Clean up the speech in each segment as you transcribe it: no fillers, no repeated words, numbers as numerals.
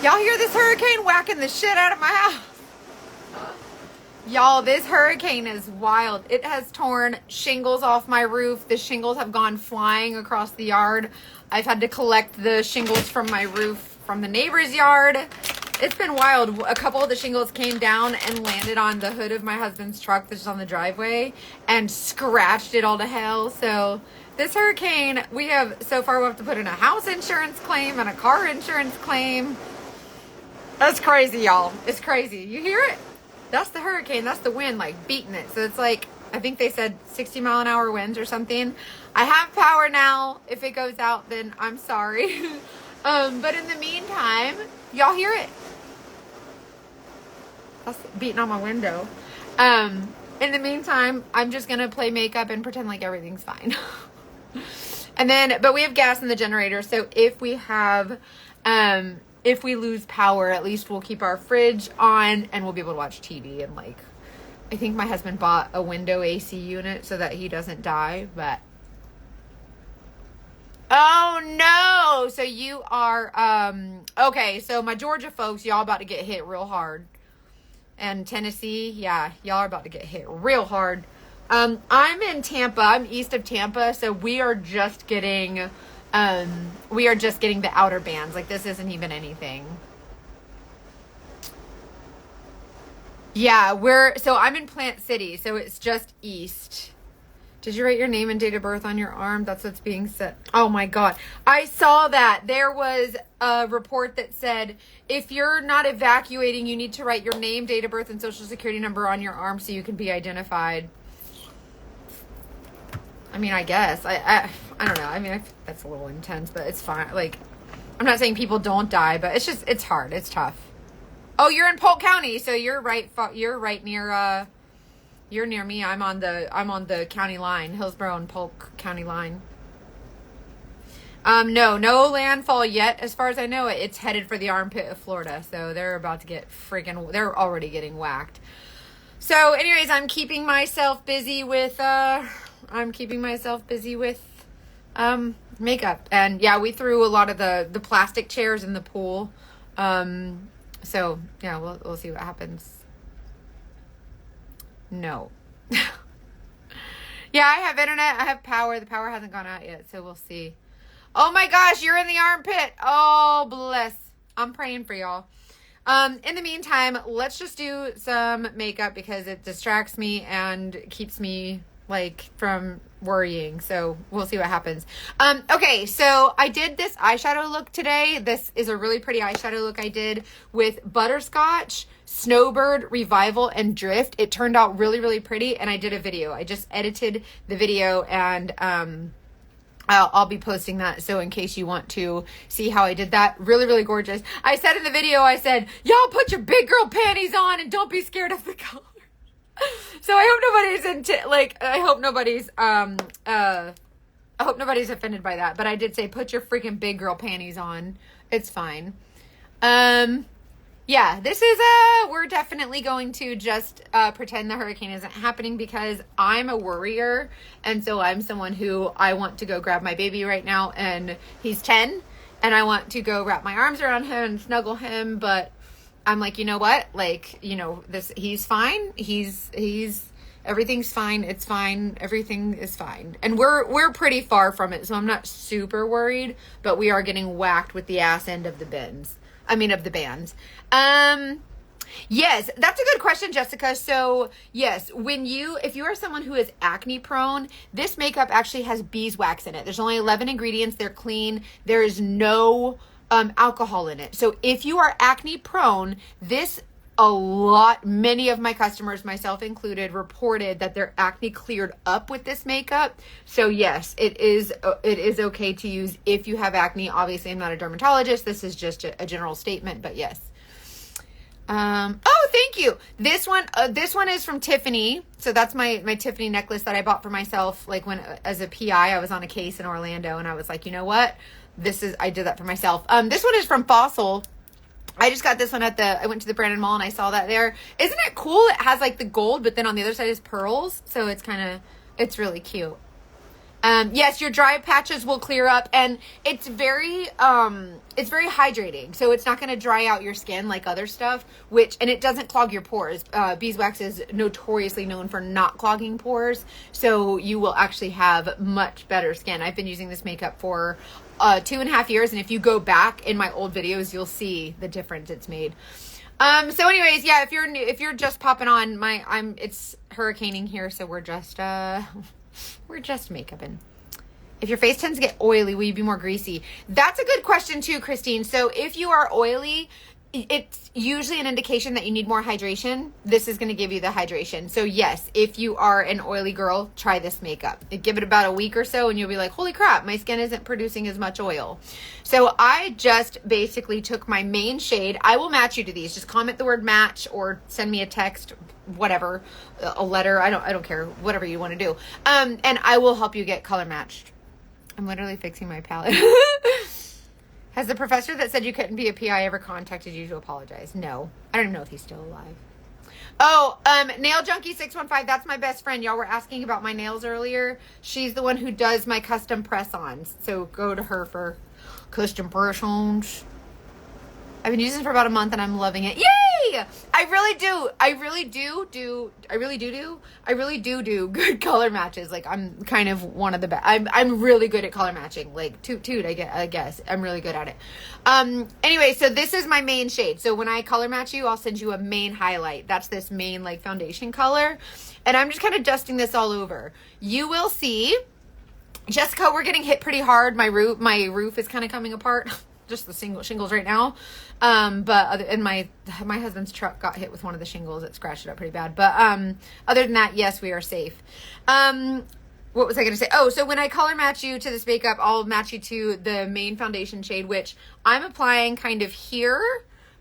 Y'all hear this hurricane whacking the shit out of my house? Y'all, this hurricane is wild. It has torn shingles off my roof. The shingles have gone flying across the yard. I've had to collect the shingles from my roof from the neighbor's yard. It's been wild. A couple of the shingles came down and landed on the hood of my husband's truck that's on the driveway and scratched it all to hell. So this hurricane, we have so far, we have to put in a house insurance claim and a car insurance claim. That's crazy, y'all. It's crazy. You hear it? That's the hurricane. That's the wind, like, beating it. So it's like, I think they said 60-mile-an-hour winds or something. I have power now. If it goes out, then I'm sorry. But in the meantime, y'all hear it? That's beating on my window. In the meantime, I'm just going to play makeup and pretend like everything's fine. And then, but we have gas in the generator. So if we have, if we lose power, at least we'll keep our fridge on and we'll be able to watch TV. And like, I think my husband bought a window AC unit so that he doesn't die, but. Oh no. So you are, okay. So my Georgia folks, y'all about to get hit real hard. And Tennessee, yeah, y'all are about to get hit real hard. I'm in Tampa. I'm east of Tampa. So we are just getting, the outer bands. Like this isn't even anything. Yeah, I'm in Plant City. So it's just east. Did you write your name and date of birth on your arm? That's what's being said. Oh my God. I saw that. There was a report that said, if you're not evacuating, you need to write your name, date of birth, and social security number on your arm so you can be identified. I mean, I guess. I don't know. I mean, that's a little intense, but it's fine. Like, I'm not saying people don't die, but it's hard. It's tough. Oh, you're in Polk County, so you're right near, you're near me. I'm on the county line, Hillsborough and Polk County line. No landfall yet. As far as I know, it's headed for the armpit of Florida. So they're about to get they're already getting whacked. So anyways, I'm keeping myself busy with, makeup. And yeah, we threw a lot of the plastic chairs in the pool. So yeah, we'll see what happens. No. Yeah, I have internet. I have power. The power hasn't gone out yet, so we'll see. Oh my gosh, you're in the armpit. Oh, bless. I'm praying for y'all. In the meantime, let's just do some makeup because it distracts me and keeps me like from worrying. So we'll see what happens. Okay, so I did this eyeshadow look today. This is a really pretty eyeshadow look I did with Butterscotch, Snowbird, Revival, and Drift. It turned out really, really pretty, and I did a video. I just edited the video, and I'll be posting that. So in case you want to see how I did that, really, really gorgeous. I said in the video, I said, y'all put your big girl panties on and don't be scared of the color. So I hope nobody's offended by that. But I did say, put your freaking big girl panties on. It's fine. Yeah, this is we're definitely going to just pretend the hurricane isn't happening because I'm a worrier. And so I'm someone who I want to go grab my baby right now, and he's 10 and I want to go wrap my arms around him and snuggle him. But I'm like, you know what? Like, you know, he's fine. He's everything's fine. It's fine. Everything is fine. And we're pretty far from it. So I'm not super worried, but we are getting whacked with the ass end of the bands. Yes, that's a good question, Jessica. So yes, if you are someone who is acne prone, this makeup actually has beeswax in it. There's only 11 ingredients. They're clean. There is no alcohol in it. So if you are acne prone, many of my customers, myself included, reported that their acne cleared up with this makeup. So yes, it is okay to use if you have acne. Obviously, I'm not a dermatologist. This is just a general statement, but yes. Oh, thank you. This one is from Tiffany. So that's my Tiffany necklace that I bought for myself. Like as a PI, I was on a case in Orlando and I was like, you know what? I did that for myself. This one is from Fossil. I just got this one I went to the Brandon Mall and I saw that there. Isn't it cool? It has like the gold, but then on the other side is pearls. So it's really cute. Yes, your dry patches will clear up, and it's very hydrating. So it's not going to dry out your skin like other stuff, and it doesn't clog your pores. Beeswax is notoriously known for not clogging pores. So you will actually have much better skin. I've been using this makeup for 2.5 years. And if you go back in my old videos, you'll see the difference it's made. So anyways, yeah, if you're just popping on, it's hurricaning here. So we're just makeuping. If your face tends to get oily, will you be more greasy? That's a good question too, Christine. So if you are oily, it's usually an indication that you need more hydration. This is going to give you the hydration. So yes, if you are an oily girl, try this makeup. Give it about a week or so and you'll be like, holy crap, my skin isn't producing as much oil. So I just basically took my main shade. I will match you to these. Just comment the word match or send me a text, whatever, a letter. I don't care, whatever you want to do. And I will help you get color matched. I'm literally fixing my palette. Has the professor that said you couldn't be a PI ever contacted you to apologize? No. I don't even know if he's still alive. Oh, Nail Junkie 615. That's my best friend. Y'all were asking about my nails earlier. She's the one who does my custom press-ons. So go to her for custom press-ons. I've been using it for about a month and I'm loving it. Yay! I really do good color matches. Like I'm kind of one of the best. I'm really good at color matching. Like toot, I guess. I'm really good at it. Anyway, so this is my main shade. So when I color match you, I'll send you a main highlight. That's this main like foundation color. And I'm just kind of dusting this all over. You will see, Jessica, we're getting hit pretty hard. My roof is kind of coming apart. Just the shingles right now. And my husband's truck got hit with one of the shingles. It scratched it up pretty bad. But other than that, yes, we are safe. What was I going to say? Oh, so when I color match you to this makeup, I'll match you to the main foundation shade, which I'm applying kind of here.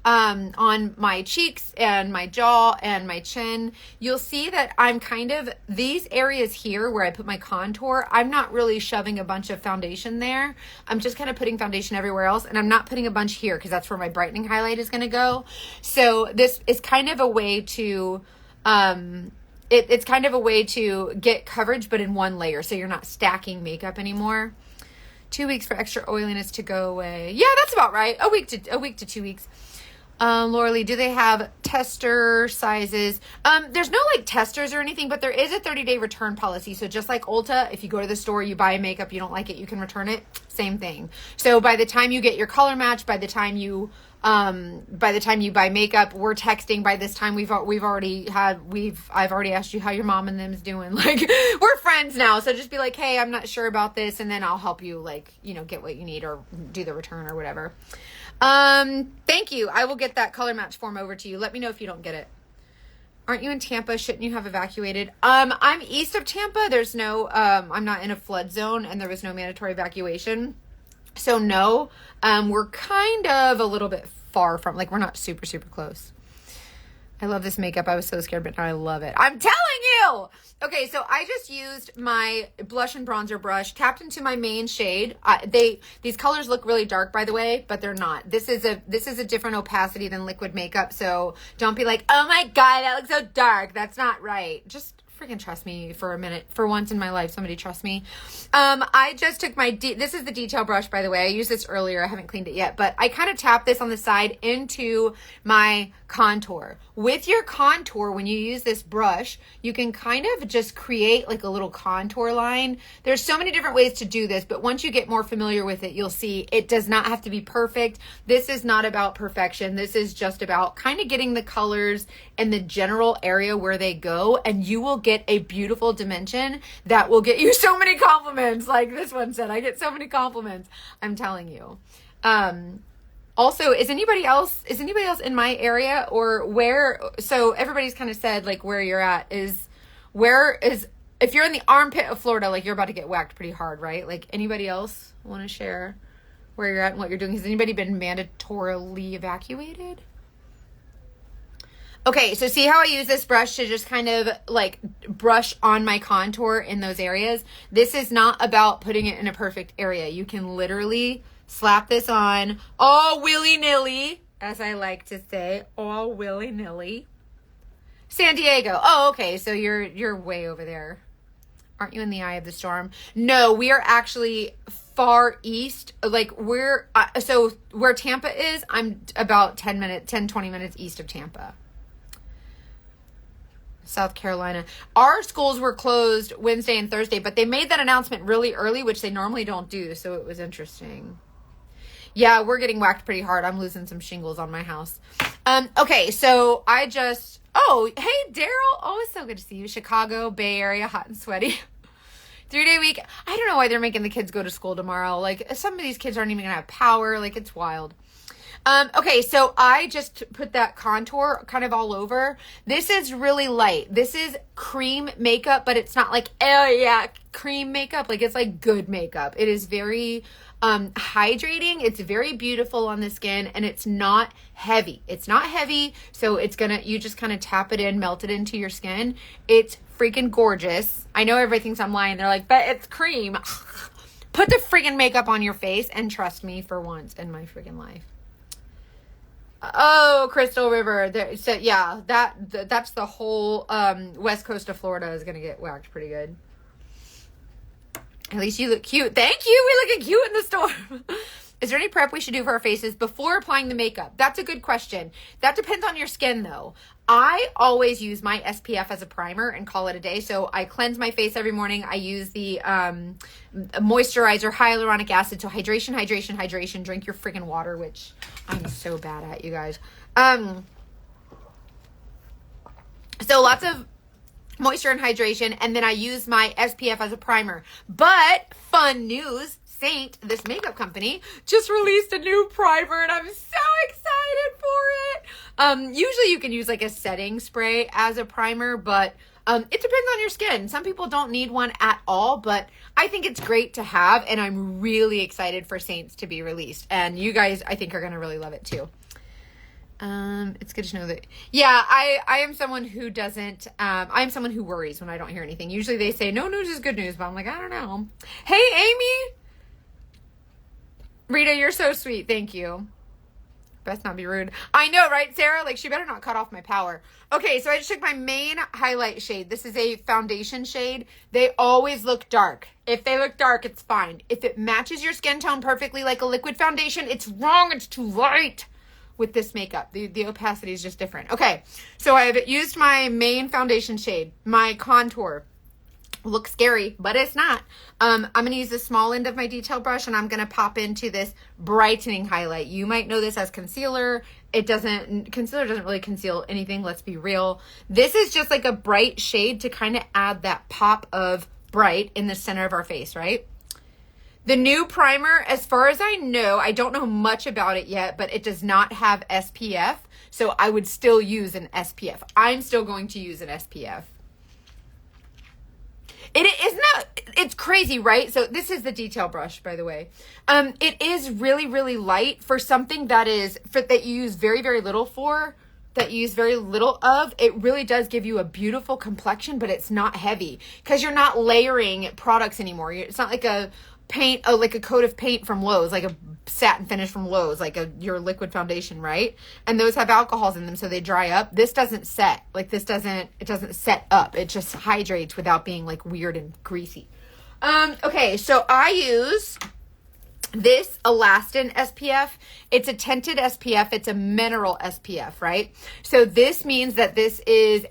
On my cheeks and my jaw and my chin. You'll see that I'm kind of, these areas here where I put my contour, I'm not really shoving a bunch of foundation there. I'm just kind of putting foundation everywhere else, and I'm not putting a bunch here because that's where my brightening highlight is going to go. So this is kind of a way to, it's kind of a way to get coverage, but in one layer. So you're not stacking makeup anymore. 2 weeks for extra oiliness to go away. Yeah, that's about right. A week to 2 weeks. Laura Lee, do they have tester sizes? There's no like testers or anything, but there is a 30-day return policy. So just like Ulta, if you go to the store, you buy makeup, you don't like it, you can return it. Same thing. So by the time you get your color match, by the time you buy makeup, we're texting. By this time, I've already asked you how your mom and them's doing. Like we're friends now. So just be like, hey, I'm not sure about this. And then I'll help you like, get what you need or do the return or whatever. Thank you. I will get that color match form over to you. Let me know if you don't get it. Aren't you in Tampa? Shouldn't you have evacuated? I'm east of Tampa. There's no, I'm not in a flood zone and there was no mandatory evacuation. So no, we're kind of a little bit far from, like, we're not super, super close. I love this makeup. I was so scared, but now I love it. I'm telling you. Okay, so I just used my blush and bronzer brush, tapped into my main shade. These colors look really dark, by the way, but they're not. This is a different opacity than liquid makeup, so don't be like, oh my God, that looks so dark. That's not right. Just freaking trust me for a minute. For once in my life, somebody trust me. I just took this is the detail brush, by the way. I used this earlier. I haven't cleaned it yet, but I kind of tapped this on the side into my contour. With your contour, when you use this brush, you can kind of just create like a little contour line. There's so many different ways to do this, but once you get more familiar with it, you'll see it does not have to be perfect. This is not about perfection. This is just about kind of getting the colors in the general area where they go, and you will get a beautiful dimension that will get you so many compliments. Like this one said, I get so many compliments. I'm telling you. Also, is anybody else in my area or where? So everybody's kind of said like where you're at if you're in the armpit of Florida, like you're about to get whacked pretty hard, right? Like anybody else want to share where you're at and what you're doing? Has anybody been mandatorily evacuated? Okay, so see how I use this brush to just kind of like brush on my contour in those areas? This is not about putting it in a perfect area. You can literally slap this on all willy-nilly, as I like to say, all willy-nilly. San Diego. Oh, okay, so you're way over there. Aren't you in the eye of the storm? No, we are actually far east. Like so where Tampa is, I'm about 20 minutes east of Tampa. South Carolina. Our schools were closed Wednesday and Thursday, but they made that announcement really early, which they normally don't do. So it was interesting. Yeah, we're getting whacked pretty hard. I'm losing some shingles on my house. Okay, so oh, hey, Daryl. Oh, it's so good to see you. Chicago, Bay Area, hot and sweaty. 3-day week. I don't know why they're making the kids go to school tomorrow. Like, some of these kids aren't even going to have power. Like, it's wild. Okay, so I just put that contour kind of all over. This is really light. This is cream makeup, but it's not like, oh yeah, cream makeup. Like, it's like good makeup. It is very hydrating. It's very beautiful on the skin, and it's not heavy. It's not heavy, so you just kind of tap it in, melt it into your skin. It's freaking gorgeous. I know everybody thinks I'm lying. They're like, but it's cream. Put the freaking makeup on your face and trust me for once in my freaking life. Oh, Crystal River. So yeah, that's the whole west coast of Florida is gonna get whacked pretty good. At least you look cute. Thank you. We looking cute in the storm. Is there any prep we should do for our faces before applying the makeup? That's a good question. That depends on your skin though. I always use my SPF as a primer and call it a day. So I cleanse my face every morning. I use the moisturizer, hyaluronic acid. So hydration, hydration, hydration. Drink your freaking water, which I'm so bad at, you guys. So lots of moisture and hydration. And then I use my SPF as a primer. But fun news. Saint, this makeup company, just released a new primer and I'm so excited for it. Usually you can use like a setting spray as a primer, but it depends on your skin. Some people don't need one at all, but I think it's great to have, and I'm really excited for Saints to be released. And you guys, I think, are going to really love it too. It's good to know that. Yeah, I am someone who doesn't, I am someone who worries when I don't hear anything. Usually they say no news is good news, but I'm like, I don't know. Hey, Amy. Rita, you're so sweet. Thank you. Best not be rude. I know, right, Sarah? Like, she better not cut off my power. Okay, so I just took my main highlight shade. This is a foundation shade. They always look dark. If they look dark, it's fine. If it matches your skin tone perfectly like a liquid foundation, it's wrong. It's too light with this makeup. The opacity is just different. Okay, so I've used my main foundation shade. My contour. Looks scary, but it's not. I'm going to use the small end of my detail brush, and I'm going to pop into this brightening highlight. You might know this as concealer. Concealer doesn't really conceal anything. Let's be real. This is just like a bright shade to kind of add that pop of bright in the center of our face, right? The new primer, as far as I know, I don't know much about it yet, but it does not have SPF. So I would still use an SPF. I'm still going to use an SPF. It's crazy, right? So this is the detail brush, by the way. It is really, really light for something that you use very, very little that you use very little of. It really does give you a beautiful complexion, but it's not heavy because you're not layering products anymore. It's not like a coat of paint from Lowe's, like a satin finish from Lowe's, like your liquid foundation, right? And those have alcohols in them, so they dry up. This doesn't set. Like it doesn't set up. It just hydrates without being like weird and greasy. Okay, so I use this Elastin SPF. It's a tinted SPF. It's a mineral SPF, right? So this means that this is,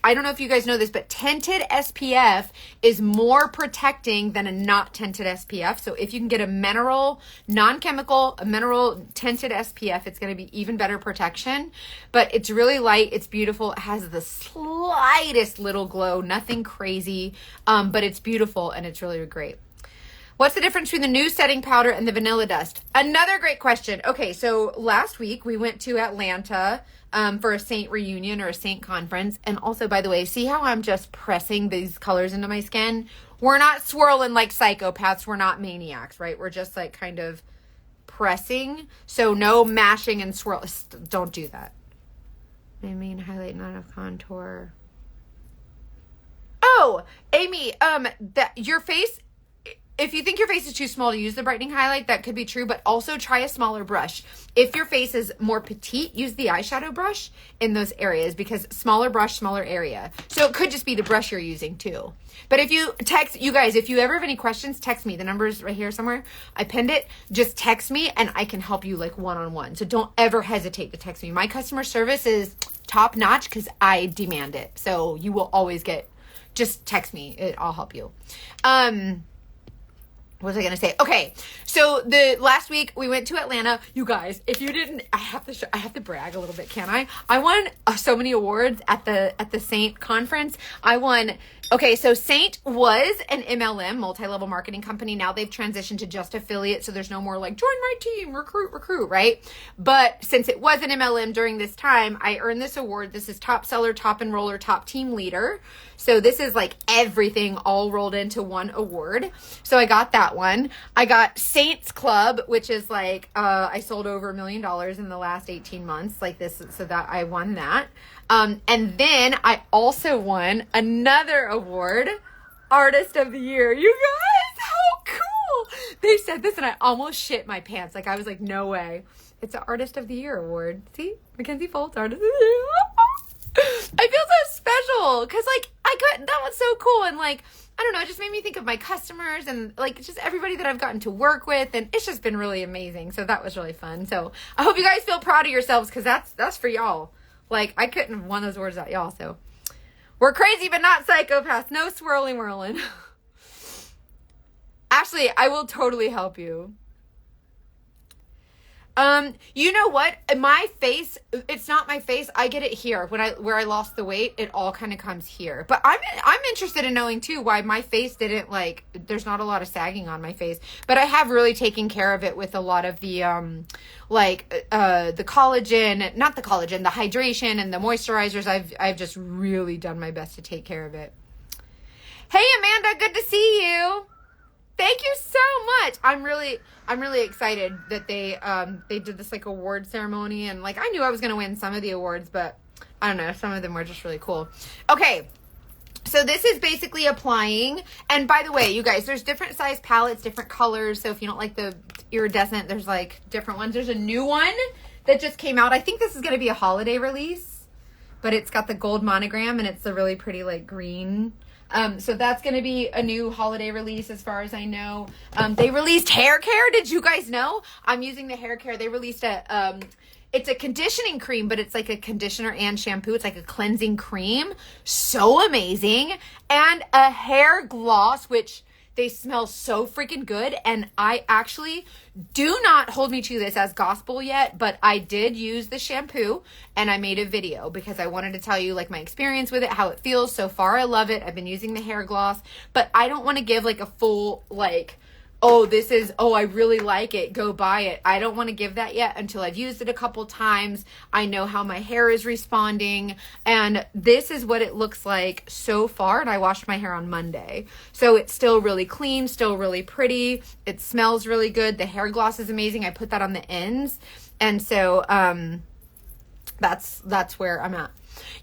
I don't know if you guys know this, but tinted SPF is more protecting than a not tinted SPF. So if you can get a mineral, non-chemical, a mineral tinted SPF, it's going to be even better protection. But it's really light. It's beautiful. It has the slightest little glow, nothing crazy, but it's beautiful and it's really great. What's the difference between the new setting powder and the vanilla dust? Another great question. Okay, so last week we went to Atlanta for a Saint reunion or a Saint conference. And also, by the way, see how I'm just pressing these colors into my skin? We're not swirling like psychopaths. We're not maniacs, right? We're just like kind of pressing. So no mashing and swirl. Don't do that. I mean, highlight, not enough contour. Oh, Amy, your face... if you think your face is too small to use the brightening highlight, that could be true, but also try a smaller brush. If your face is more petite, use the eyeshadow brush in those areas, because smaller brush, smaller area. So it could just be the brush you're using too. But if you text, you guys, if you ever have any questions, text me. The number's right here somewhere. I pinned it. Just text me and I can help you like one-on-one. So don't ever hesitate to text me. My customer service is top notch because I demand it. So you will always get, just text me. I'll help you. What was I going to say? Okay. So the last week we went to Atlanta. You guys, if you didn't, I have to brag a little bit, can't I? I won so many awards at the Saint conference. I won. Okay. So Saint was an MLM, multi-level marketing company. Now they've transitioned to just affiliate. So there's no more like join my team, recruit, right? But since it was an MLM during this time, I earned this award. This is top seller, top enroller, top team leader. So this is like everything all rolled into one award. So I got that one. I got Saints Club, which is like, I sold over $1 million in the last 18 months like this. So that I won that. And then I also won another award, Artist of the Year. You guys, how cool. They said this and I almost shit my pants. Like I was like, no way. It's an Artist of the Year award. See, Mackenzie Foltz, Artist of the Year. I feel so special because like that was so cool, and like I don't know, it just made me think of my customers and like just everybody that I've gotten to work with, and it's just been really amazing. So that was really fun. So I hope you guys feel proud of yourselves because that's for y'all. Like I couldn't have won those awards without y'all. So we're crazy but not psychopaths. No swirling whirling. Ashley, I will totally help you. You know what? My face, it's not my face. I get it here. Where I lost the weight, it all kind of comes here. But I'm interested in knowing too why my face didn't like, there's not a lot of sagging on my face, but I have really taken care of it with a lot of the, the collagen, not the collagen, the hydration and the moisturizers. I've just really done my best to take care of it. Hey, Amanda, good to see you. Thank you so much. I'm really excited that they did this like award ceremony, and like I knew I was going to win some of the awards, but I don't know, some of them were just really cool. Okay. So this is basically applying, and by the way, you guys, there's different size palettes, different colors. So if you don't like the iridescent, there's like different ones. There's a new one that just came out. I think this is going to be a holiday release, but it's got the gold monogram and it's a really pretty like green. So that's going to be a new holiday release as far as I know. They released hair care. Did you guys know? I'm using the hair care. They released it's a conditioning cream, but it's like a conditioner and shampoo. It's like a cleansing cream. So amazing. And a hair gloss, which they smell so freaking good. And I actually, do not hold me to this as gospel yet, but I did use the shampoo and I made a video because I wanted to tell you like my experience with it, how it feels. So far, I love it. I've been using the hair gloss, but I don't want to give like a full like, I really like it, go buy it. I don't want to give that yet until I've used it a couple times. I know how my hair is responding, and this is what it looks like so far. And I washed my hair on Monday. So it's still really clean, still really pretty. It smells really good. The hair gloss is amazing. I put that on the ends. And so that's where I'm at.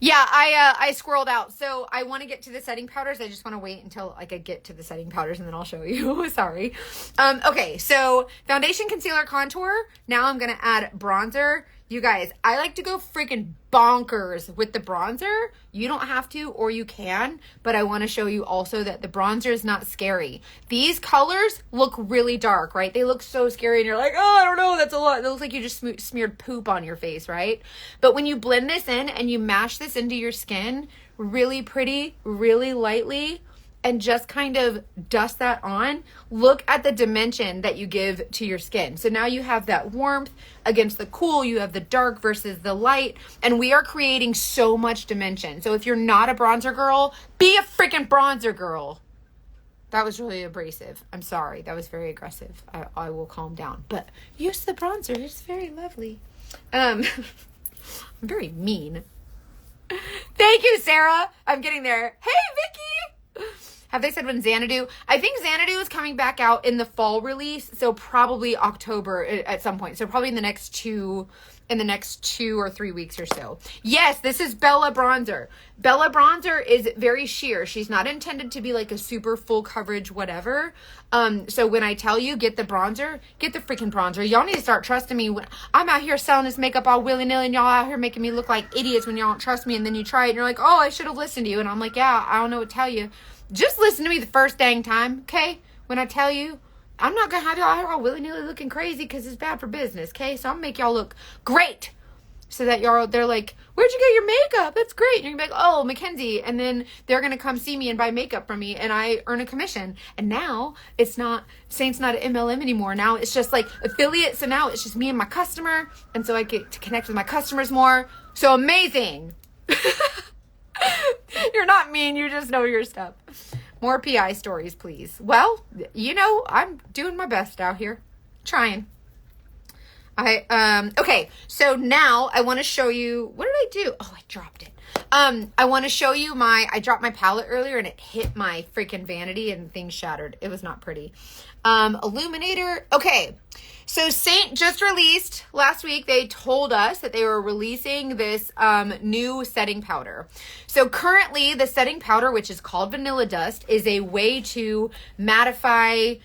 Yeah, I squirreled out. So I want to get to the setting powders. I just want to wait until like I get to the setting powders and then I'll show you. Sorry. Okay, so foundation, concealer, contour. Now I'm going to add bronzer. You guys, I like to go freaking bonkers with the bronzer. You don't have to, or you can, but I want to show you also that the bronzer is not scary. These colors look really dark, right? They look so scary and you're like, oh, I don't know, that's a lot. It looks like you just smeared poop on your face, right? But when you blend this in and you mash this into your skin, really pretty, really lightly, and just kind of dust that on, look at the dimension that you give to your skin. So now you have that warmth against the cool, you have the dark versus the light, and we are creating so much dimension. So if you're not a bronzer girl, be a freaking bronzer girl. That was really abrasive. I'm sorry. That was very aggressive. I will calm down. But use the bronzer. It's very lovely. I'm very mean. Thank you, Sarah. I'm getting there. Hey, Vicky. Have they said when Xanadu? I think Xanadu is coming back out in the fall release, so probably October at some point. So probably in the next 2 or 3 weeks or so. Yes, this is Bella Bronzer. Bella Bronzer is very sheer. She's not intended to be like a super full coverage whatever. So when I tell you get the bronzer, get the freaking bronzer. Y'all need to start trusting me. I'm out here selling this makeup all willy-nilly and y'all out here making me look like idiots when y'all don't trust me, and then you try it and you're like, oh, I should have listened to you. And I'm like, yeah, I don't know what to tell you. Just listen to me the first dang time, okay? When I tell you, I'm not going to have y'all out here all willy-nilly looking crazy because it's bad for business, okay? So I'm going to make y'all look great so that they're like, where'd you get your makeup? That's great. And you're going to be like, oh, Mackenzie. And then they're going to come see me and buy makeup from me, and I earn a commission. And now Saint's not an MLM anymore. Now it's just like affiliate. So now it's just me and my customer. And so I get to connect with my customers more. So amazing. You're not mean. You just know your stuff. More PI stories, please. Well, I'm doing my best out here. Trying. Okay, so now I want to show you, what did I do? Oh, I dropped it. I want to show you I dropped my palette earlier and it hit my freaking vanity and things shattered. It was not pretty. Illuminator. Okay. So Saint just released last week. They told us that they were releasing this new setting powder. So currently the setting powder, which is called Vanilla Dust, is a way to mattify,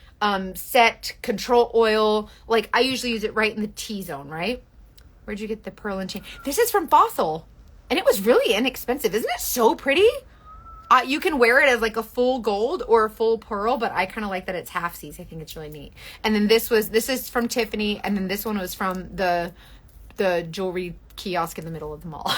set, control oil. Like I usually use it right in the T-zone, right? Where'd you get the pearl and chain? This is from Fossil and it was really inexpensive. Isn't it so pretty? You can wear it as like a full gold or a full pearl, but I kind of like that it's halfsies. I think it's really neat. And then this is from Tiffany, and then this one was from the jewelry kiosk in the middle of the mall.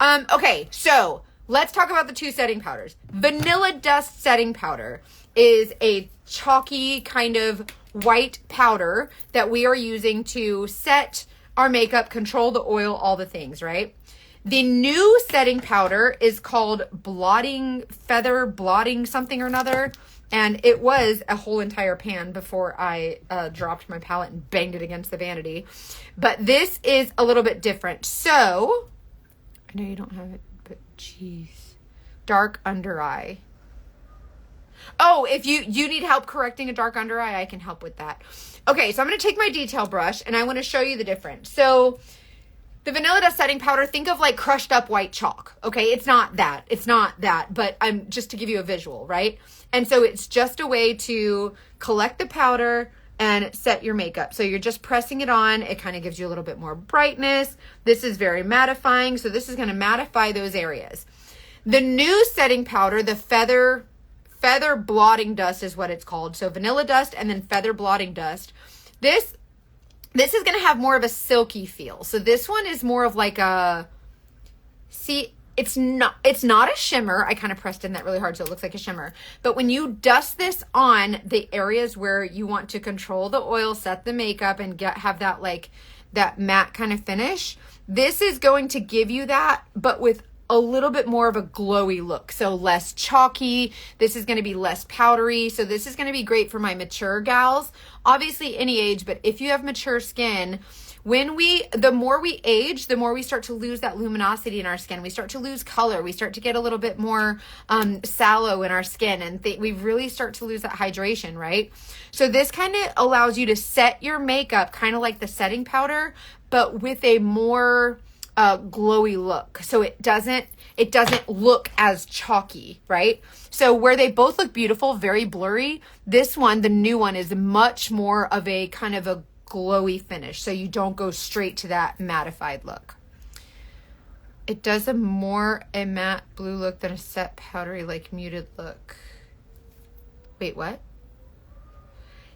Okay, so let's talk about the two setting powders. Vanilla Dust setting powder is a chalky kind of white powder that we are using to set our makeup, control the oil, all the things, right? The new setting powder is called Feather Blotting something or another. And it was a whole entire pan before I dropped my palette and banged it against the vanity. But this is a little bit different. So, I know you don't have it, but geez. Dark under eye. Oh, if you need help correcting a dark under eye, I can help with that. Okay, so I'm going to take my detail brush and I want to show you the difference. So, the Vanilla Dust setting powder, think of like crushed up white chalk. Okay, it's not that, but I'm just to give you a visual, right? And so it's just a way to collect the powder and set your makeup. So you're just pressing it on. It kind of gives you a little bit more brightness. This is very mattifying. So this is going to mattify those areas. The new setting powder, the Feather Blotting Dust is what it's called. So Vanilla Dust and then Feather Blotting Dust. This is going to have more of a silky feel. So this one is more of like it's not a shimmer. I kind of pressed in that really hard so it looks like a shimmer. But when you dust this on the areas where you want to control the oil, set the makeup, and have that matte kind of finish, this is going to give you that, but with a little bit more of a glowy look. So less chalky. This is going to be less powdery. So this is going to be great for my mature gals. Obviously any age, but if you have mature skin, the more we age, the more we start to lose that luminosity in our skin. We start to lose color. We start to get a little bit more sallow in our skin, and we really start to lose that hydration, right? So this kind of allows you to set your makeup kind of like the setting powder, but with a more glowy look. So it doesn't look as chalky, right? So where they both look beautiful, very blurry, this one, the new one, is much more of a kind of a glowy finish. So you don't go straight to that mattified look. It does a matte blue look than a set powdery, like muted look. Wait, what?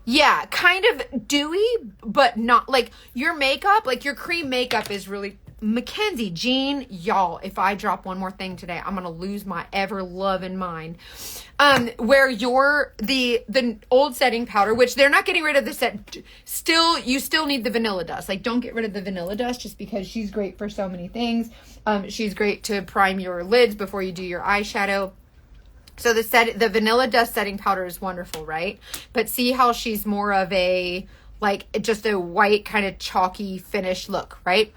Yeah, kind of dewy, but not like your makeup, like your cream makeup is really Mackenzie, Jean, y'all, if I drop one more thing today, I'm going to lose my ever loving mind. Where the old setting powder, which they're not getting rid of the set, you still need the Vanilla Dust. Like, don't get rid of the Vanilla Dust just because she's great for so many things. She's great to prime your lids before you do your eyeshadow. So the Vanilla Dust setting powder is wonderful, right? But see how she's more of a, like, just a white kind of chalky finish look, right?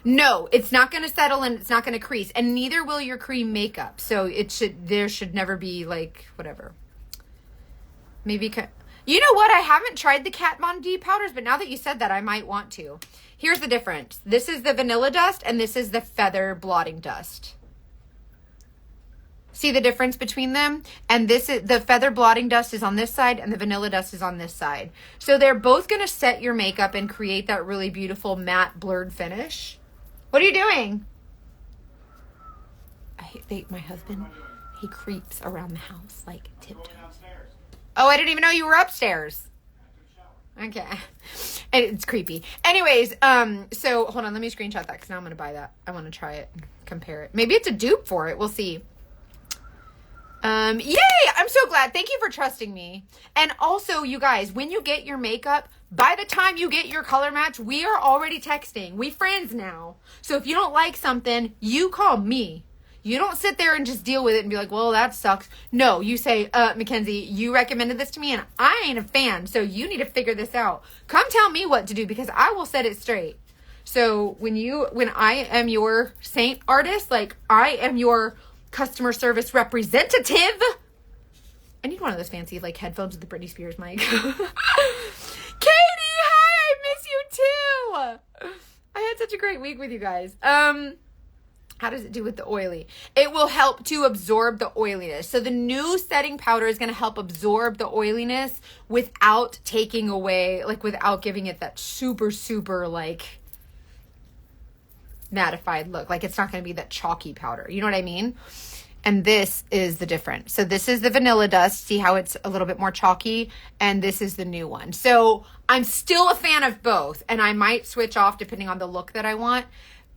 No, it's not going to settle and it's not going to crease, and neither will your cream makeup. So there should never be like, whatever. Maybe, you know what? I haven't tried the Kat Von D powders, but now that you said that, I might want to. Here's the difference. This is the vanilla dust and this is the feather blotting dust. See the difference between them? And this is the feather blotting dust is on this side and the vanilla dust is on this side. So they're both going to set your makeup and create that really beautiful matte blurred finish. What are you doing? My husband, he creeps around the house like tiptoes. Oh, I didn't even know you were upstairs. Okay. And it's creepy. Anyways, so hold on, let me screenshot that because now I'm going to buy that. I want to try it and compare it. Maybe it's a dupe for it. We'll see. Yay! I'm so glad. Thank you for trusting me. And also, you guys, when you get your makeup, by the time you get your color match, we are already texting. We friends now. So if you don't like something, you call me. You don't sit there and just deal with it and be like, well, that sucks. No, you say, Mackenzie, you recommended this to me and I ain't a fan. So you need to figure this out. Come tell me what to do because I will set it straight. So when I am your saint artist, like I am your customer service representative. I need one of those fancy like headphones with the Britney Spears mic. Katie, hi, I miss you too. I had such a great week with you guys. How does it do with the oily? It will help to absorb the oiliness. So the new setting powder is going to help absorb the oiliness without taking away, like without giving it that super, super like mattified look. Like it's not going to be that chalky powder. You know what I mean? And this is the difference. So this is the vanilla dust. See how it's a little bit more chalky? And this is the new one. So I'm still a fan of both. And I might switch off depending on the look that I want.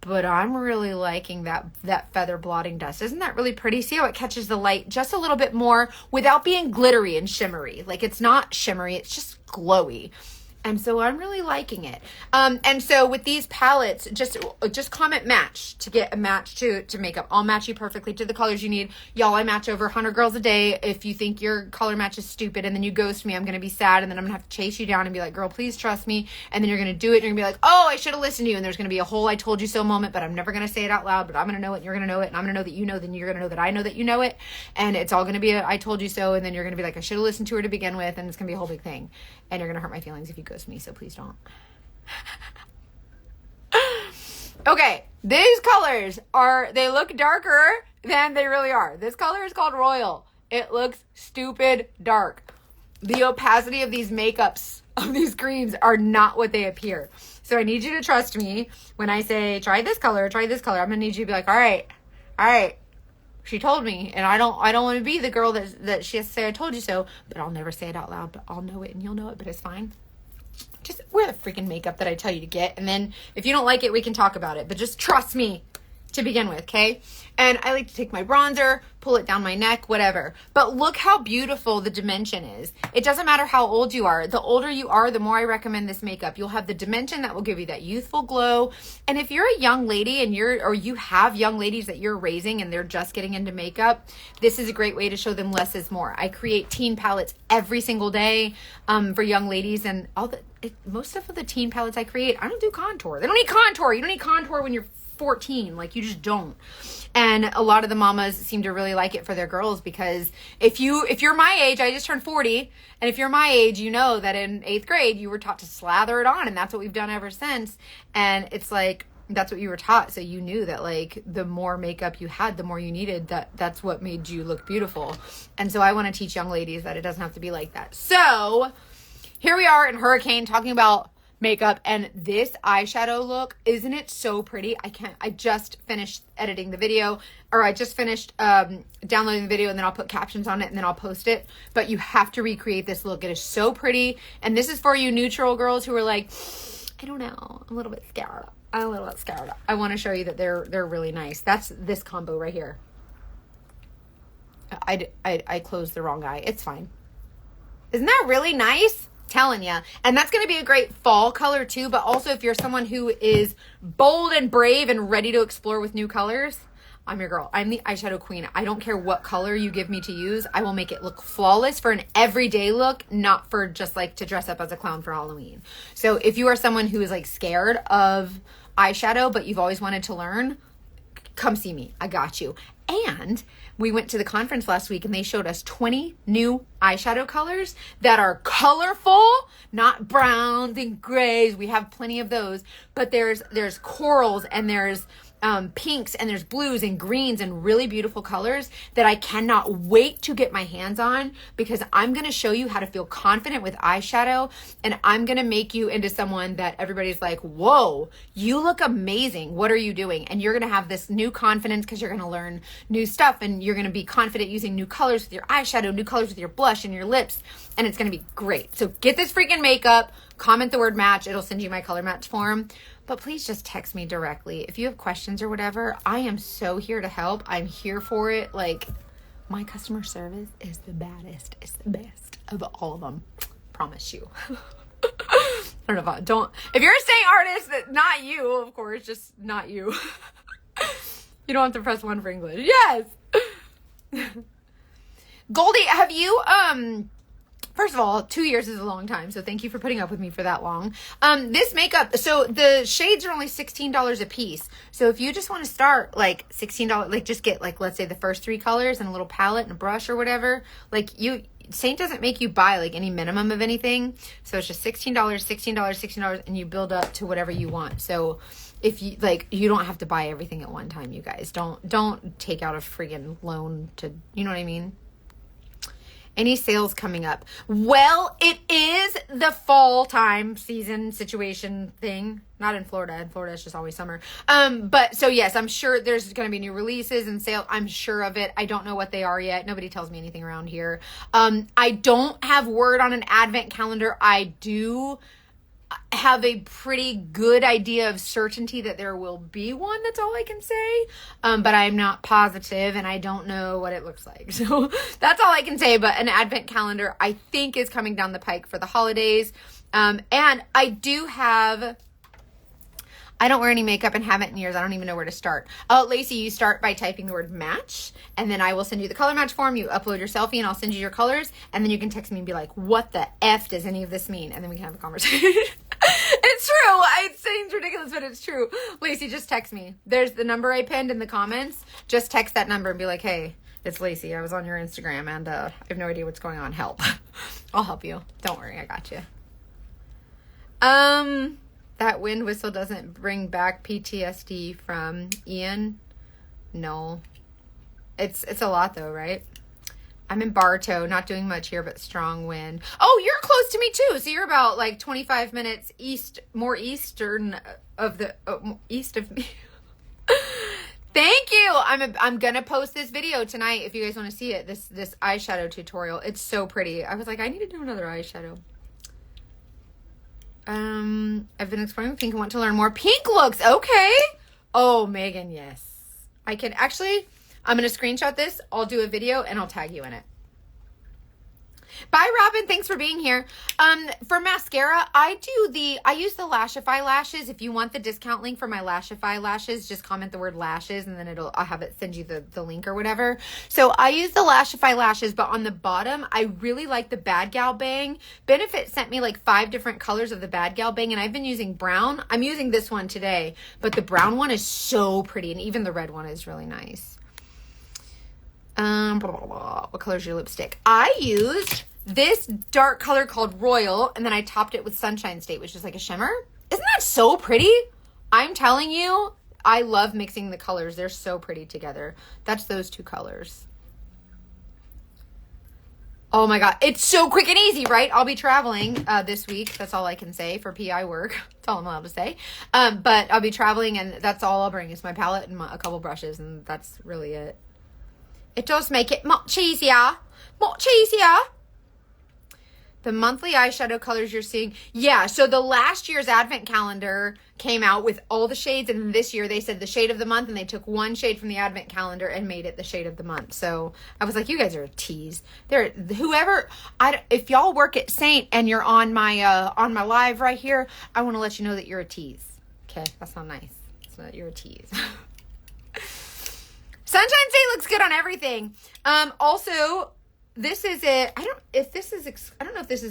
But I'm really liking that feather blotting dust. Isn't that really pretty? See how it catches the light just a little bit more without being glittery and shimmery. Like it's not shimmery, it's just glowy. And so I'm really liking it. And so with these palettes, just comment match to get a match to makeup. I'll match you perfectly to the colors you need. Y'all, I match over 100 girls a day. If you think your color match is stupid and then you ghost me, I'm going to be sad. And then I'm going to have to chase you down and be like, girl, please trust me. And then you're going to do it. And you're going to be like, oh, I should have listened to you. And there's going to be a whole I told you so moment, but I'm never going to say it out loud. But I'm going to know it and you're going to know it. And I'm going to know that you know, then you're going to know that I know that you know it. And it's all going to be a I told you so. And then you're going to be like, I should have listened to her to begin with. And it's going to be a whole big thing. And you're going to hurt my feelings if you ghost me. So please don't. Okay, these colors they look darker than they really are. This color is called Royal. It looks stupid dark. The opacity of these makeups, of these creams, are not what they appear. So I need you to trust me when I say try this color. I'm gonna need you to be like, all right. She told me, and I don't want to be the girl that she has to say I told you so, but I'll never say it out loud, but I'll know it and you'll know it, but it's fine. Just wear the freaking makeup that I tell you to get, and then if you don't like it, we can talk about it, but just trust me to begin with, okay? And I like to take my bronzer, pull it down my neck, whatever. But look how beautiful the dimension is. It doesn't matter how old you are. The older you are, the more I recommend this makeup. You'll have the dimension that will give you that youthful glow. And if you're a young lady and you have young ladies that you're raising and they're just getting into makeup, this is a great way to show them less is more. I create teen palettes every single day for young ladies, and most of the teen palettes I create, I don't do contour. They don't need contour. You don't need contour when you're 14. Like, you just don't. And a lot of the mamas seem to really like it for their girls, because if you're my age, I just turned 40, and if you're my age, you know that in 8th grade you were taught to slather it on, and that's what we've done ever since. And it's like, that's what you were taught, so you knew that like the more makeup you had, the more you needed, that's what made you look beautiful. And so I want to teach young ladies that it doesn't have to be like that. So here we are in Hurricane talking about makeup, and this eyeshadow look, isn't it so pretty? I just finished editing the video, or I just finished downloading the video, and then I'll put captions on it and then I'll post it. But you have to recreate this look. It is so pretty. And this is for you neutral girls who are like, I don't know, I'm a little bit scared. I want to show you that they're really nice. That's this combo right here. I closed the wrong eye. It's fine. Isn't that really nice? Telling you. And that's going to be a great fall color too, but also if you're someone who is bold and brave and ready to explore with new colors, I'm your girl. I'm the eyeshadow queen. I don't care what color you give me to use. I will make it look flawless for an everyday look, not for just like to dress up as a clown for Halloween. So if you are someone who is like scared of eyeshadow, but you've always wanted to learn, come see me. I got you. And we went to the conference last week and they showed us 20 new eyeshadow colors that are colorful, not browns and grays. We have plenty of those, but there's corals and there's pinks and there's blues and greens and really beautiful colors that I cannot wait to get my hands on, because I'm going to show you how to feel confident with eyeshadow, and I'm going to make you into someone that everybody's like, whoa, you look amazing. What are you doing? And you're going to have this new confidence because you're going to learn new stuff, and you're going to be confident using new colors with your eyeshadow, new colors with your blush and your lips, and it's going to be great. So get this freaking makeup, comment the word match. It'll send you my color match form. But please just text me directly. If you have questions or whatever, I am so here to help. I'm here for it. Like, my customer service is the baddest. It's the best of all of them. Promise you. I don't know if you're a staying artist, that not you, of course, just not you. You don't have to press 1 for English. Yes. Goldie, have you, first of all, 2 years is a long time, so thank you for putting up with me for that long. This makeup, so the shades are only $16 a piece. So if you just want to start like $16, like just get like, let's say the first 3 colors and a little palette and a brush or whatever, like Saint doesn't make you buy like any minimum of anything. So it's just $16, $16, and you build up to whatever you want. So if you like, you don't have to buy everything at one time, you guys. Don't take out a friggin' loan to, you know what I mean? Any sales coming up? Well, it is the fall time season situation thing. Not in Florida. In Florida, it's just always summer. But so yes, I'm sure there's going to be new releases and sales. I'm sure of it. I don't know what they are yet. Nobody tells me anything around here. I don't have word on an advent calendar. I do have a pretty good idea of certainty that there will be one. That's all I can say. But I'm not positive and I don't know what it looks like. So that's all I can say. But an advent calendar, I think, is coming down the pike for the holidays. And I do have, I don't wear any makeup and haven't in years. I don't even know where to start. Lacey, you start by typing the word match, and then I will send you the color match form. You upload your selfie and I'll send you your colors, and then you can text me and be like, what the F does any of this mean? And then we can have a conversation. It's true. It seems ridiculous, but it's true. Lacey, just text me. There's the number I pinned in the comments. Just text that number and be like, hey, it's Lacey. I was on your Instagram and I have no idea what's going on. Help. I'll help you. Don't worry. I got you. That wind whistle doesn't bring back PTSD from Ian. No. It's a lot though, right? I'm in Bartow, not doing much here, but strong wind. Oh, you're close to me too. So you're about like 25 minutes more eastern of the east of me. Thank you. I'm gonna post this video tonight if you guys want to see it. This eyeshadow tutorial. It's so pretty. I was like, I need to do another eyeshadow. I've been exploring pink and want to learn more pink looks. Okay. Oh, Megan, yes. I can actually, I'm going to screenshot this. I'll do a video and I'll tag you in it. Bye, Robin. Thanks for being here. For mascara, I use the Lashify lashes. If you want the discount link for my Lashify lashes, just comment the word lashes and then I'll have it send you the link or whatever. So I use the Lashify lashes, but on the bottom, I really like the Bad Gal Bang. Benefit sent me like 5 different colors of the Bad Gal Bang, and I've been using brown. I'm using this one today, but the brown one is so pretty, and even the red one is really nice. What color is your lipstick? I used this dark color called Royal, and then I topped it with Sunshine State, which is like a shimmer. Isn't that so pretty? I'm telling you, I love mixing the colors. They're so pretty together. That's those 2 colors. Oh my God. It's so quick and easy, right? I'll be traveling this week. That's all I can say for PI work. That's all I'm allowed to say. But I'll be traveling, and that's all I'll bring is my palette and a couple brushes, and that's really it. It does make it much easier. Much easier. The monthly eyeshadow colors you're seeing. Yeah, so the last year's advent calendar came out with all the shades, and this year they said the shade of the month, and they took 1 shade from the advent calendar and made it the shade of the month. So I was like, you guys are a tease. If y'all work at Saint and you're on my live right here, I want to let you know that you're a tease. Okay, that's not nice. It's not, you're a tease. good on everything. Also, this is it. I don't know if this is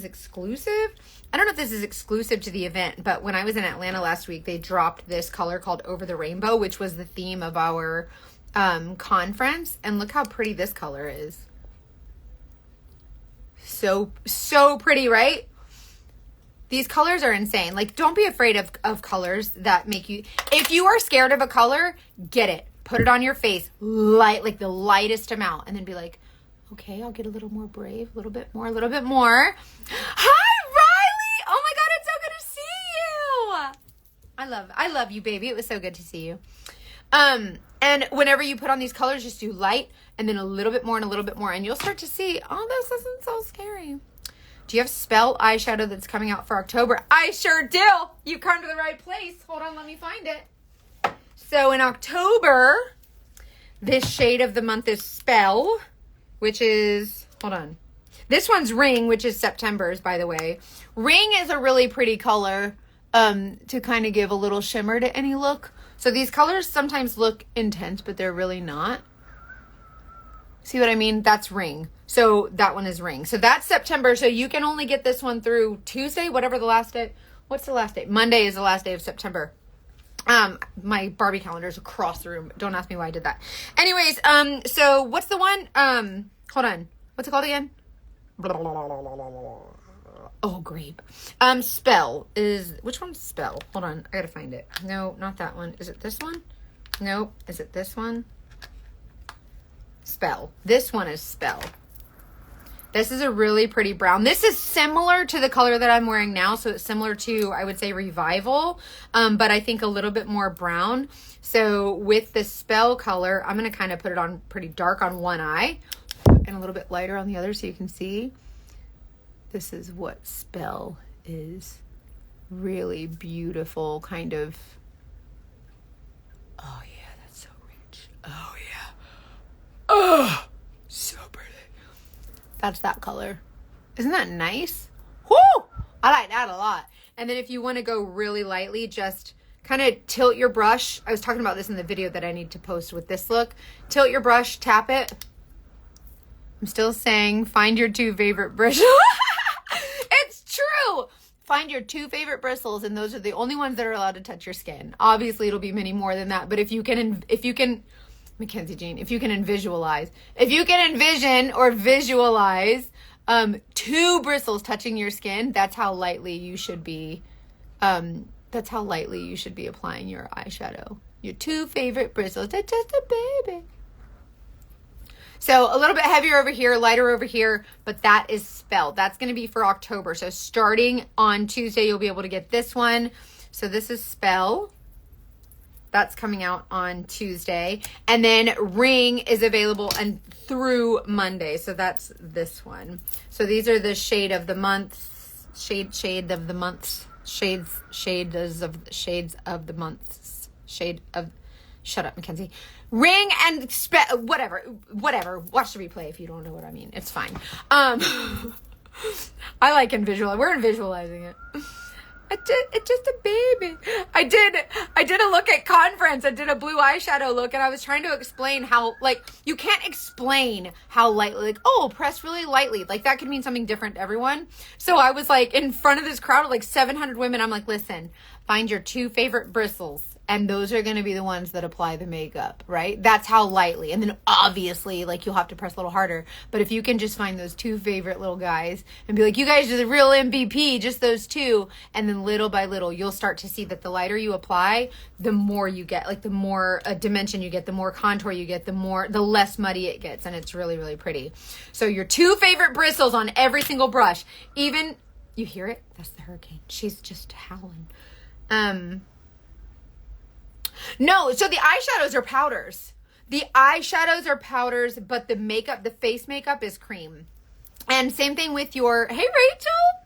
exclusive. I don't know if this is exclusive to the event, but when I was in Atlanta last week, they dropped this color called Over the Rainbow, which was the theme of our conference. And look how pretty this color is. So pretty, right? These colors are insane. Like, don't be afraid of colors that make you, if you are scared of a color, get it. Put it on your face, like the lightest amount, and then be like, okay, I'll get a little more brave, a little bit more. Hi, Riley! Oh my God, it's so good to see you! I love you, baby. It was so good to see you. And whenever you put on these colors, just do light, and then a little bit more and a little bit more, and you'll start to see, oh, this isn't so scary. Do you have Spell eyeshadow that's coming out for October? I sure do. You come to the right place. Hold on, let me find it. So in October, this shade of the month is Spell, which is, hold on. This one's Ring, which is September's, by the way. Ring is a really pretty color to kind of give a little shimmer to any look. So these colors sometimes look intense, but they're really not. See what I mean? That's Ring. So that one is Ring. So that's September. So you can only get this one through Tuesday, whatever the last day. What's the last day? Monday is the last day of September. My Barbie calendar is across the room. Don't ask me why I did that. Anyways, so what's the one? Hold on. What's it called again? Oh, grape. Spell is, which one's Spell? Hold on. I gotta find it. No, not that one. Is it this one? Nope. Is it this one? Spell. This one is Spell. This is a really pretty brown. This is similar to the color that I'm wearing now. So it's similar to, I would say, Revival, but I think a little bit more brown. So with the Spell color, I'm going to kind of put it on pretty dark on one eye and a little bit lighter on the other so you can see. This is what Spell is. Really beautiful kind of. Oh yeah, that's so rich. Oh yeah. Oh, so pretty. That's that color. Isn't that nice? Whoo! I like that a lot. And then if you want to go really lightly, just kind of tilt your brush. I was talking about this in the video that I need to post with this look. Tilt your brush, tap it. I'm still saying find your two favorite bristles. It's true. Find your two favorite bristles, and those are the only ones that are allowed to touch your skin. Obviously, it'll be many more than that, but if you can, Mackenzie Jean, if you can envision or visualize two bristles touching your skin, that's how lightly you should be applying your eyeshadow. Your two favorite bristles. That's just a baby. So a little bit heavier over here, lighter over here, but that is Spell. That's going to be for October. So starting on Tuesday, you'll be able to get this one. So this is Spell. That's coming out on Tuesday. And then Ring is available and through Monday. So that's this one. So these are the shade of the month, shades of the months, shut up, Mackenzie. Ring and whatever. Watch the replay if you don't know what I mean. It's fine. I like we're visualizing it. It's just a baby. I did a look at conference. I did a blue eyeshadow look, and I was trying to explain how, like, you can't explain how lightly, like, oh, press really lightly. Like, that could mean something different to everyone. So I was, like, in front of this crowd of, like, 700 women. I'm like, listen, find your two favorite bristles, and those are going to be the ones that apply the makeup, right? That's how lightly. And then, obviously, like, you'll have to press a little harder. But if you can just find those two favorite little guys and be like, you guys are the real MVP, just those two, and then little by little, you'll start to see that the lighter you apply, the more you get, like the more dimension you get, the more contour you get, the less muddy it gets, and it's really, really pretty. So your two favorite bristles on every single brush. Even, you hear it? That's the hurricane. She's just howling. No, so the eyeshadows are powders. But the makeup, the face makeup is cream. And same thing with your, hey, Rachel.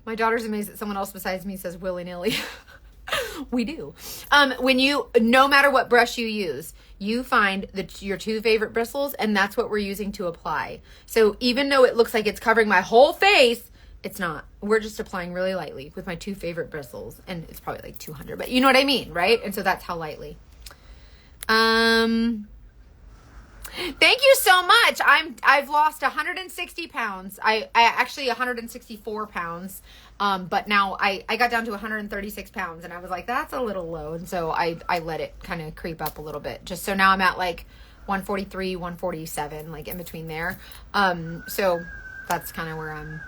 My daughter's amazed that someone else besides me says willy-nilly. We do. No matter what brush you use, you find your two favorite bristles, and that's what we're using to apply. So even though it looks like it's covering my whole face, it's not. We're just applying really lightly with my two favorite bristles, and it's probably like 200, but you know what I mean, right? And so that's how lightly. Thank you so much. I've lost 160 pounds. I actually 164 pounds. But now I got down to 136 pounds and I was like, that's a little low. And so I let it kind of creep up a little bit. Just so now I'm at like 143, 147, like in between there. So that's kind of where I'm.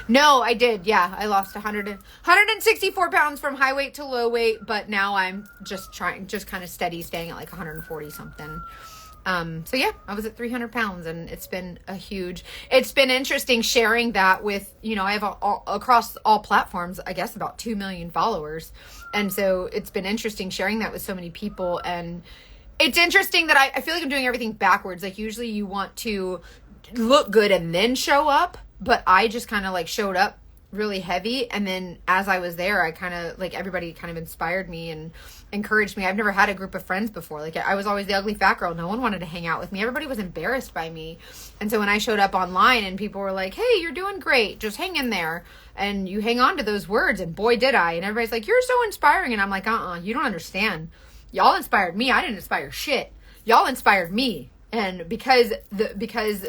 No, I did. Yeah, I lost 164 pounds from high weight to low weight, but now I'm just kind of steady, staying at like 140 something. So yeah, I was at 300 pounds and it's been interesting sharing that with, I have across all platforms, I guess about 2 million followers. And so it's been interesting sharing that with so many people. And it's interesting that I feel like I'm doing everything backwards. Like usually you want to look good and then show up. But I just kind of like showed up really heavy. And then as I was there, I kind of like everybody kind of inspired me and encouraged me. I've never had a group of friends before. Like I was always the ugly fat girl. No one wanted to hang out with me. Everybody was embarrassed by me. And so when I showed up online and people were like, hey, you're doing great. Just hang in there. And you hang on to those words. And boy, did I. And everybody's like, you're so inspiring. And I'm like, you don't understand. Y'all inspired me. I didn't inspire shit. Y'all inspired me. And because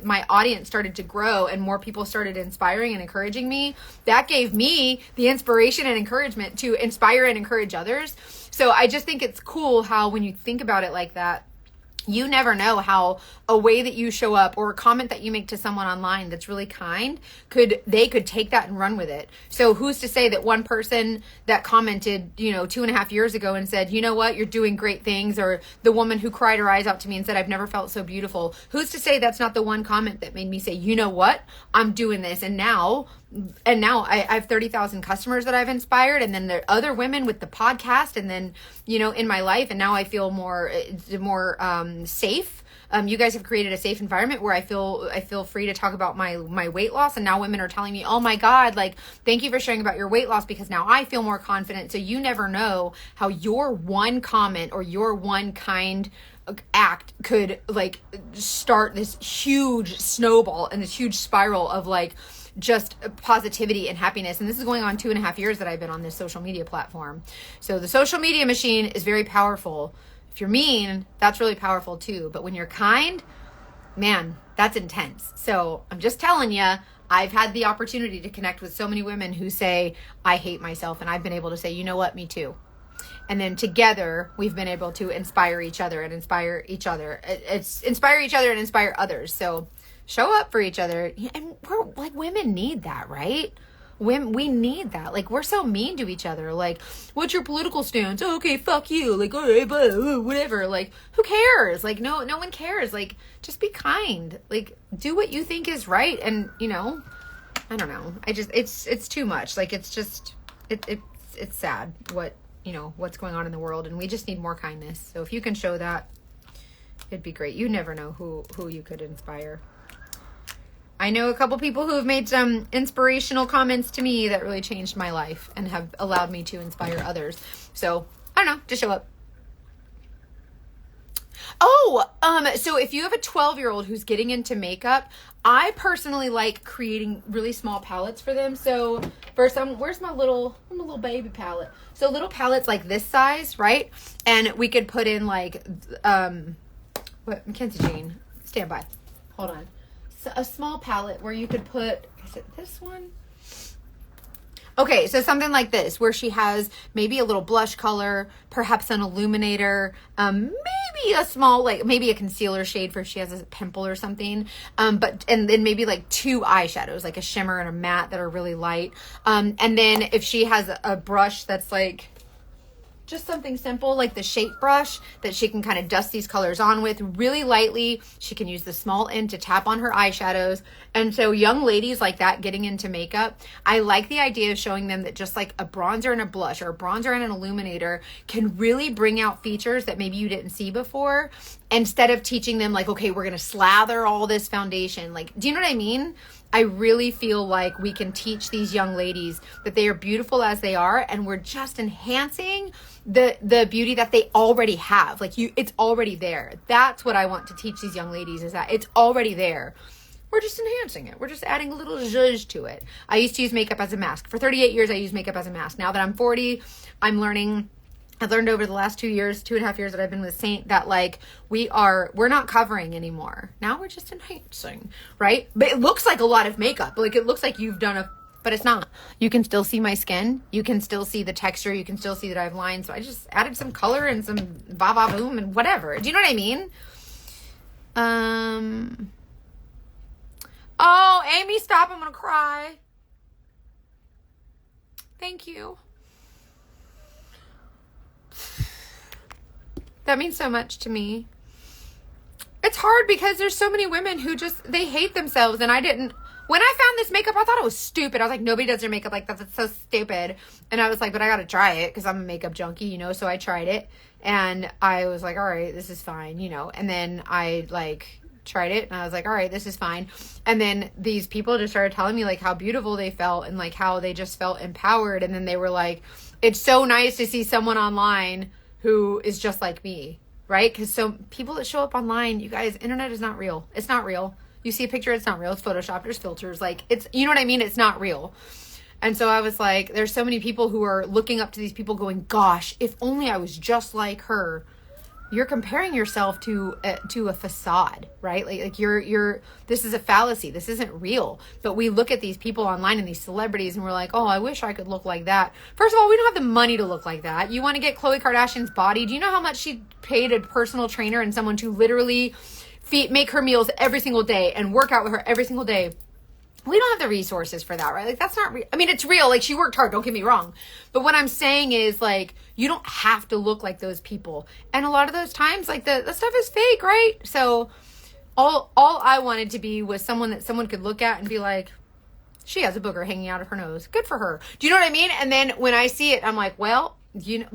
my audience started to grow and more people started inspiring and encouraging me, that gave me the inspiration and encouragement to inspire and encourage others. So I just think it's cool how when you think about it like that, you never know how a way that you show up or a comment that you make to someone online that's really kind they could take that and run with it. So who's to say that one person that commented, 2.5 years ago and said, you know what, you're doing great things, or the woman who cried her eyes out to me and said, I've never felt so beautiful. Who's to say that's not the one comment that made me say, you know what, I'm doing this. And now I have 30,000 customers that I've inspired. And then there are other women with the podcast and then, in my life. And now I feel more safe. You guys have created a safe environment where I feel free to talk about my weight loss. And now women are telling me, oh my God, like, thank you for sharing about your weight loss because now I feel more confident. So you never know how your one comment or your one kind act could like start this huge snowball and this huge spiral of like just positivity and happiness. And this is going on 2.5 years that I've been on this social media platform. So the social media machine is very powerful. If you're mean, that's really powerful too. But when you're kind, man, that's intense. So I'm just telling you, I've had the opportunity to connect with so many women who say, I hate myself. And I've been able to say, you know what, me too. And then together we've been able to inspire each other and inspire each other. It's inspire each other and inspire others. So show up for each other. And we're like, women need that, right? We need that. Like, we're so mean to each other. Like, what's your political stance? Oh, okay, fuck you. Like, all right, but whatever. Like, who cares? Like, no one cares. Like, just be kind. Like, do what you think is right. And, I don't know. It's too much. Like, it's just, it's sad what's going on in the world. And we just need more kindness. So if you can show that, it'd be great. You never know who you could inspire. I know a couple people who have made some inspirational comments to me that really changed my life and have allowed me to inspire others. So, I don't know, just show up. Oh, so if you have a 12-year-old who's getting into makeup, I personally like creating really small palettes for them. So, where's my little baby palette? So, little palettes like this size, right? And we could put in like, Mackenzie Jane, stand by. Hold on. A small palette where you could put, is it this one? Okay, so something like this where she has maybe a little blush color, perhaps an illuminator, maybe a small, like maybe a concealer shade for if she has a pimple or something, and then maybe like 2 eyeshadows, like a shimmer and a matte that are really light, and then if she has a brush that's like just something simple like the shape brush that she can kind of dust these colors on with really lightly. She can use the small end to tap on her eyeshadows. And so young ladies like that getting into makeup, I like the idea of showing them that just like a bronzer and a blush or a bronzer and an illuminator can really bring out features that maybe you didn't see before, instead of teaching them like, okay, we're going to slather all this foundation. Like, do you know what I mean? I really feel like we can teach these young ladies that they are beautiful as they are, and we're just enhancing the beauty that they already have. Like, it's already there. That's what I want to teach these young ladies, is that it's already there. We're just enhancing it. We're just adding a little zhuzh to it. I used to use makeup as a mask. For 38 years, I used makeup as a mask. Now that I'm 40, I'm learning I've learned over the last 2.5 years that I've been with Saint that like we're not covering anymore. Now we're just enhancing, right? But it looks like a lot of makeup. Like it looks like you've done but it's not. You can still see my skin. You can still see the texture. You can still see that I have lines. So I just added some color and some boom and whatever. Do you know what I mean? Oh, Amy, stop. I'm going to cry. Thank you. That means so much to me. It's hard because there's so many women who they hate themselves. And when I found this makeup, I thought it was stupid. I was like, nobody does their makeup like that. That's so stupid. And I was like, but I got to try it because I'm a makeup junkie, so I tried it. And I was like, all right, this is fine, And then I tried it and I was like, all right, this is fine. And then these people just started telling me how beautiful they felt and how they just felt empowered. And then they were like, it's so nice to see someone online who is just like me, right? Because so people that show up online, you guys, internet is not real. It's not real. You see a picture, it's not real. It's Photoshopped. There's filters. It's, you know what I mean? It's not real. And so I was like, there's so many people who are looking up to these people going, gosh, if only I was just like her. You're comparing yourself to a facade, right? This is a fallacy. This isn't real. But we look at these people online and these celebrities and we're like, oh, I wish I could look like that. First of all, we don't have the money to look like that. You want to get Khloe Kardashian's body? Do you know how much she paid a personal trainer and someone to literally make her meals every single day and work out with her every single day? We don't have the resources for that, right? That's not real. I mean, it's real. She worked hard. Don't get me wrong. But what I'm saying is you don't have to look like those people. And a lot of those times, the stuff is fake, right? So all I wanted to be was someone that someone could look at and be like, she has a booger hanging out of her nose. Good for her. Do you know what I mean? And then when I see it, I'm like, well,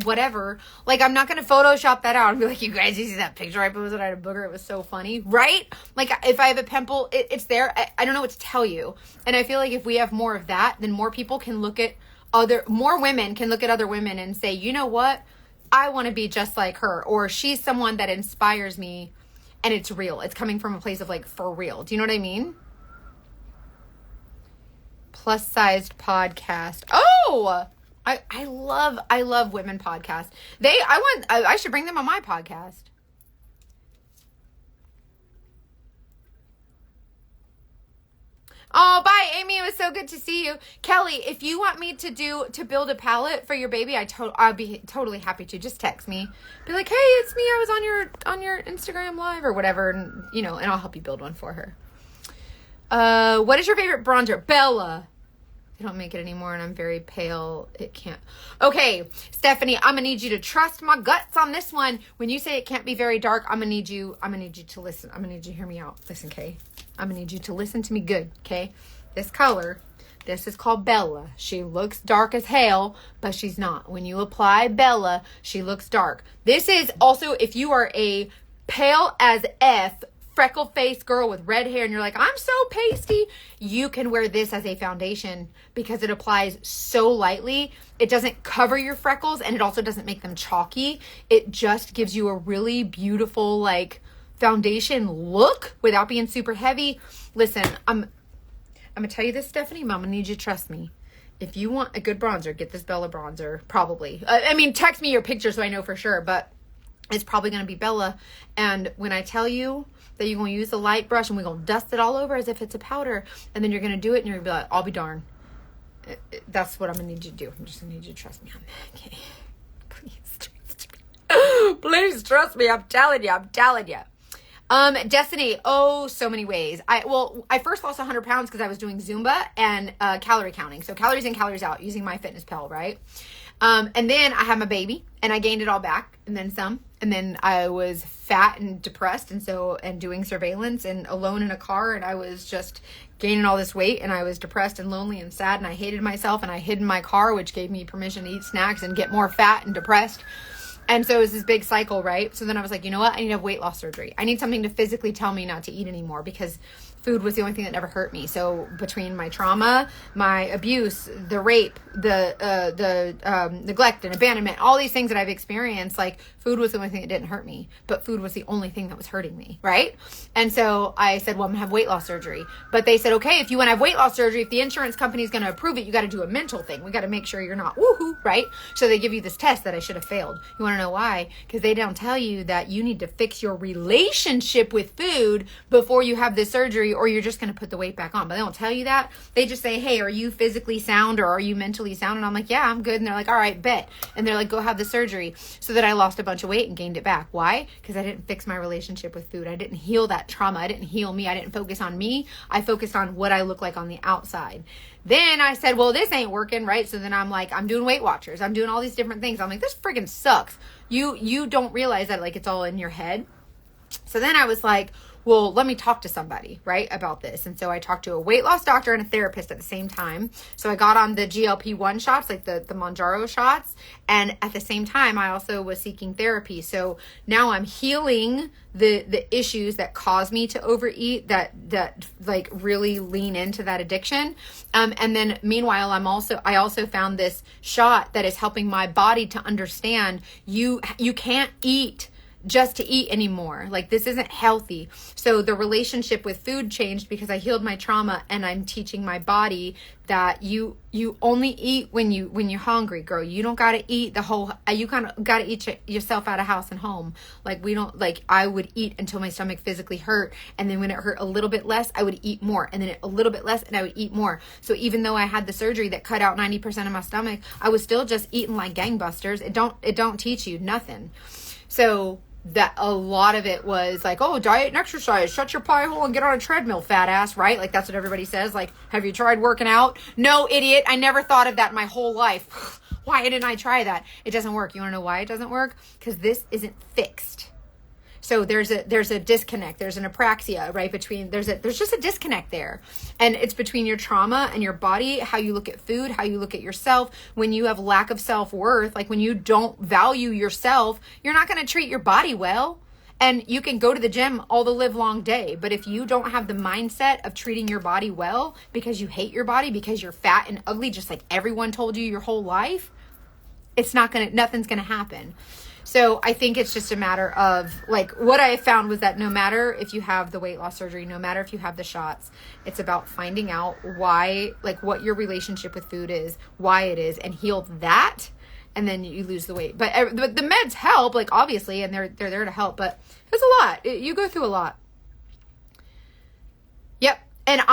whatever. I'm not going to Photoshop that out and be like, you guys, you see that picture I posted? I had a booger. It was so funny, right? If I have a pimple, it's there. I don't know what to tell you. And I feel like if we have more of that, then more people can more women can look at other women and say, you know what? I want to be just like her. Or she's someone that inspires me and it's real. It's coming from a place of for real. Do you know what I mean? Plus sized podcast. Oh, I love women podcasts. I should bring them on my podcast. Oh, bye, Amy. It was so good to see you. Kelly, if you want me to build a palette for your baby, I'd be totally happy to. Just text me. Be like, hey, it's me. I was on your Instagram live or whatever. And, and I'll help you build one for her. What is your favorite bronzer? Bella. I don't make it anymore and I'm very pale. It can't. Okay, Stephanie, I'm gonna need you to trust my guts on this one. When you say it can't be very dark, I'm gonna need you to listen. I'm gonna need you to hear me out. Listen, Kay. I'm gonna need you to listen to me good, okay? This color, this is called Bella. She looks dark as hell, but she's not. When you apply Bella, she looks dark. This is also, if you are a pale as F, freckle-faced girl with red hair and you're like, I'm so pasty, you can wear this as a foundation because it applies so lightly. It doesn't cover your freckles and it also doesn't make them chalky. It just gives you a really beautiful foundation look without being super heavy. Listen, I'm gonna tell you this, Stephanie, Mom, I need you to trust me. If you want a good bronzer, get this Bella bronzer, probably. Text me your picture so I know for sure, but it's probably going to be Bella. And when I tell you that you're going to use a light brush and we're going to dust it all over as if it's a powder, and then you're going to do it and you're going to be like, I'll be darned. That's what I'm going to need you to do. I'm just going to need you to trust me on that. Okay. Please trust me. Please trust me. I'm telling you. Destiny, so many ways. I first lost 100 pounds because I was doing Zumba and calorie counting. So calories in, calories out using MyFitnessPal, right? And then I had my baby and I gained it all back and then some. And then I was fat and depressed and doing surveillance and alone in a car, and I was just gaining all this weight and I was depressed and lonely and sad and I hated myself and I hid in my car, which gave me permission to eat snacks and get more fat and depressed. And so it was this big cycle, right? So then I was like, you know what? I need to have weight loss surgery. I need something to physically tell me not to eat anymore because food was the only thing that never hurt me. So between my trauma, my abuse, the rape, the neglect and abandonment, all these things that I've experienced, like food was the only thing that didn't hurt me, but food was the only thing that was hurting me, right? And so I said, well, I'm gonna have weight loss surgery. But they said, okay, if you want to have weight loss surgery, if the insurance company is going to approve it, you got to do a mental thing. We got to make sure you're not woohoo, right? So they give you this test that I should have failed. You want to know why? Because they don't tell you that you need to fix your relationship with food before you have this surgery, or you're just going to put the weight back on. But they don't tell you that. They just say, hey, are you physically sound or are you mentally sound? And I'm like, yeah, I'm good. And they're like, all right, bet. And they're like, go have the surgery. So that I lost a bunch of weight and gained it back. Why? Because I didn't fix my relationship with food. I didn't heal that trauma. I didn't heal me. I didn't focus on me. I focused on what I look like on the outside. Then I said, well, this ain't working, right? So then I'm like, I'm doing Weight Watchers. I'm doing all these different things. I'm like, this friggin' sucks. You don't realize that, like, it's all in your head. So then I was like, well, let me talk to somebody, right, about this. And so I talked to a weight loss doctor and a therapist at the same time. So I got on the GLP-1 shots, like the Mounjaro shots. And at the same time, I also was seeking therapy. So now I'm healing the issues that cause me to overeat, that like really lean into that addiction. And then meanwhile, I also found this shot that is helping my body to understand you can't eat just to eat anymore. Like, this isn't healthy. So the relationship with food changed because I healed my trauma, and I'm teaching my body that you only eat when you're hungry, girl. You don't got to eat you kind of got to eat yourself out of house and home. Like, we don't, like, I would eat until my stomach physically hurt. And then when it hurt a little bit less, I would eat more. And then a little bit less, and I would eat more. So even though I had the surgery that cut out 90% of my stomach, I was still just eating like gangbusters. It don't teach you nothing. So that a lot of it was like, oh, diet and exercise, shut your pie hole and get on a treadmill, fat ass, right? Like, that's what everybody says. Like, have you tried working out? No, idiot. I never thought of that my whole life. Why didn't I try that? It doesn't work. You want to know why it doesn't work? Because this isn't fixed. So there's a disconnect. There's an apraxia, right? There's just a disconnect there. And it's between your trauma and your body, how you look at food, how you look at yourself. When you have lack of self-worth, like when you don't value yourself, you're not going to treat your body well. And you can go to the gym all the live long day. But if you don't have the mindset of treating your body well because you hate your body, because you're fat and ugly, just like everyone told you your whole life, nothing's going to happen. So I think it's just a matter of, like, what I found was that no matter if you have the weight loss surgery, no matter if you have the shots, it's about finding out why, like, what your relationship with food is, why it is, and heal that, and then you lose the weight. But the meds help, like, obviously, and they're there to help, but it's a lot. You go through a lot. Yep. And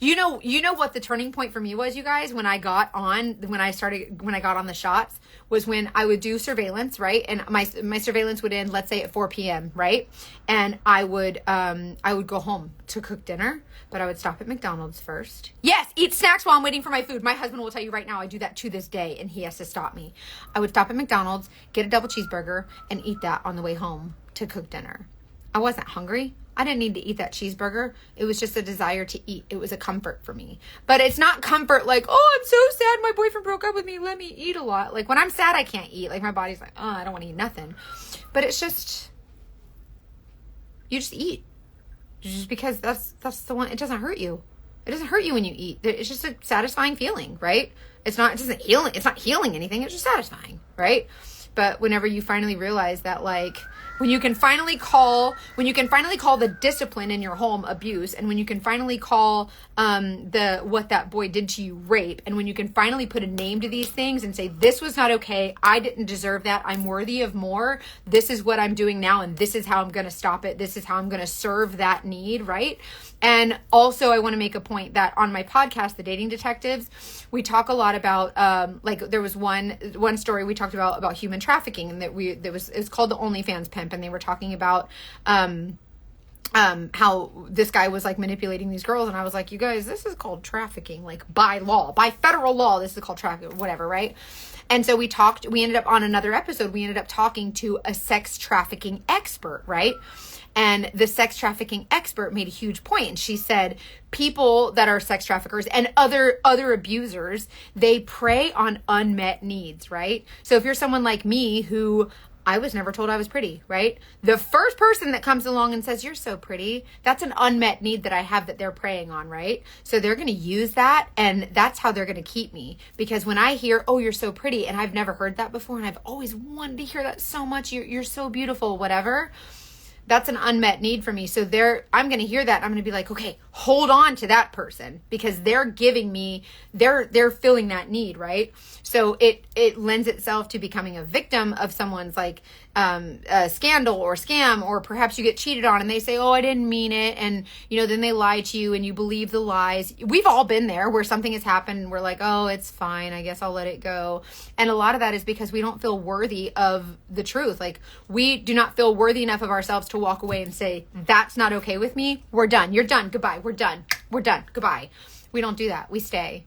you know what the turning point for me was, you guys, when I got on the shots, was when I would do surveillance, right? And my surveillance would end, let's say, at 4 p.m., right? And I would go home to cook dinner, but I would stop at McDonald's first. Yes, eat snacks while I'm waiting for my food. My husband will tell you right now, I do that to this day, and he has to stop me. I would stop at McDonald's, get a double cheeseburger, and eat that on the way home to cook dinner. I wasn't hungry. I didn't need to eat that cheeseburger. It was just a desire to eat. It was a comfort for me. But it's not comfort like, oh, I'm so sad my boyfriend broke up with me. Let me eat a lot. Like, when I'm sad, I can't eat. Like, my body's like, oh, I don't want to eat nothing. But it's just, you just eat. Just because that's the one, it doesn't hurt you. It doesn't hurt you when you eat. It's just a satisfying feeling, right? It's not healing anything. It's just satisfying, right? But whenever you finally realize that, like, when you can finally call the discipline in your home abuse, and when you can finally call what that boy did to you rape, and when you can finally put a name to these things and say, this was not okay, I didn't deserve that, I'm worthy of more, this is what I'm doing now, and this is how I'm going to stop it, this is how I'm going to serve that need, right? And also, I want to make a point that on my podcast, The Dating Detectives, we talk a lot about, there was one story we talked about human trafficking, and it's called The OnlyFans Pimp, and they were talking about how this guy was, like, manipulating these girls, and I was like, you guys, this is called trafficking, like, by federal law, this is called trafficking, whatever, right? And so we ended up on another episode, we ended up talking to a sex trafficking expert, right? And the sex trafficking expert made a huge point. And she said, people that are sex traffickers and other abusers, they prey on unmet needs, right? So if you're someone like me who I was never told I was pretty, right? The first person that comes along and says, you're so pretty, that's an unmet need that I have that they're preying on, right? So they're going to use that, and that's how they're going to keep me. Because when I hear, oh, you're so pretty, and I've never heard that before, and I've always wanted to hear that so much, you're so beautiful, whatever, that's an unmet need for me. So I'm going to hear that. I'm going to be like, okay, hold on to that person, because they're giving me, they're filling that need, right? So it lends itself to becoming a victim of someone's like a scandal or scam, or perhaps you get cheated on and they say, oh, I didn't mean it. And, then they lie to you and you believe the lies. We've all been there where something has happened and we're like, oh, it's fine. I guess I'll let it go. And a lot of that is because we don't feel worthy of the truth. Like, we do not feel worthy enough of ourselves to walk away and say, that's not okay with me. We're done. You're done. Goodbye. We're done. We're done. Goodbye. We don't do that. We stay.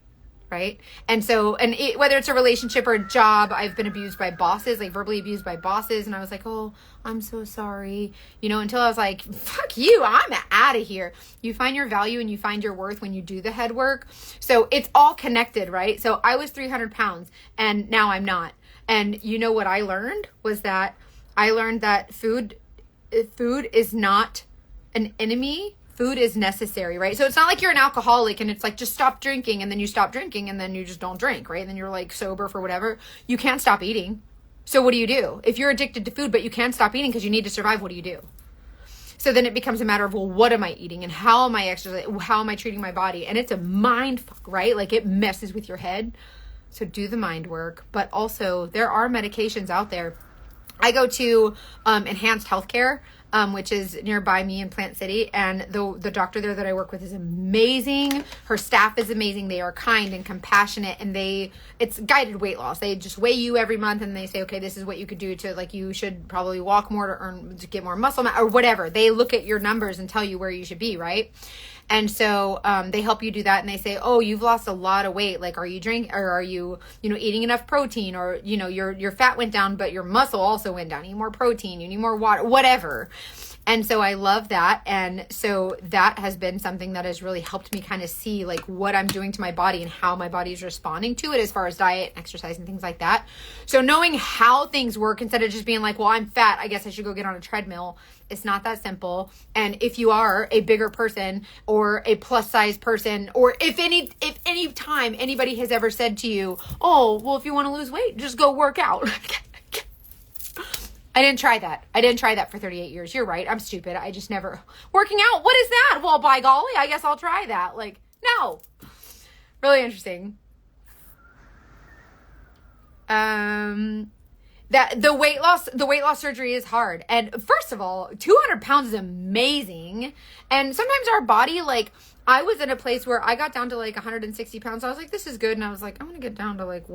Right. And so, whether it's a relationship or a job, I've been abused by bosses, like verbally abused by bosses. And I was like, oh, I'm so sorry. Until I was like, fuck you, I'm out of here. You find your value and you find your worth when you do the head work. So it's all connected, right? So I was 300 pounds and now I'm not. And what I learned was that food is not an enemy. Food is necessary, right? So it's not like you're an alcoholic and it's like, just stop drinking, and then you stop drinking and then you just don't drink, right? And then you're like sober for whatever. You can't stop eating. So what do you do? If you're addicted to food, but you can't stop eating because you need to survive, what do you do? So then it becomes a matter of, well, what am I eating and how am I exercising? How am I treating my body? And it's a mind fuck, right? Like, it messes with your head. So do the mind work. But also, there are medications out there. I go to Enhanced Healthcare, which is nearby me in Plant City. And the doctor there that I work with is amazing. Her staff is amazing. They are kind and compassionate, and it's guided weight loss. They just weigh you every month and they say, okay, this is what you could do to, like, you should probably walk more to get more muscle mass or whatever. They look at your numbers and tell you where you should be, right? And so they help you do that, and they say, oh, you've lost a lot of weight. Like, are you drinking, or are you, eating enough protein, or, your fat went down, but your muscle also went down. You need more protein, you need more water, whatever. And so I love that. And so that has been something that has really helped me kind of see, like, what I'm doing to my body and how my body is responding to it as far as diet, exercise, and things like that. So knowing how things work instead of just being like, well, I'm fat, I guess I should go get on a treadmill. It's not that simple. And if you are a bigger person or a plus size person, or if any time anybody has ever said to you, oh, well, if you want to lose weight, just go work out. I didn't try that. I didn't try that for 38 years. You're right. I'm stupid. I just never... Working out? What is that? Well, by golly, I guess I'll try that. Like, no. Really interesting. That the weight loss surgery is hard. And first of all, 200 pounds is amazing. And sometimes our body, like, I was in a place where I got down to like 160 pounds. I was like, this is good. And I was like, I'm going to get down to like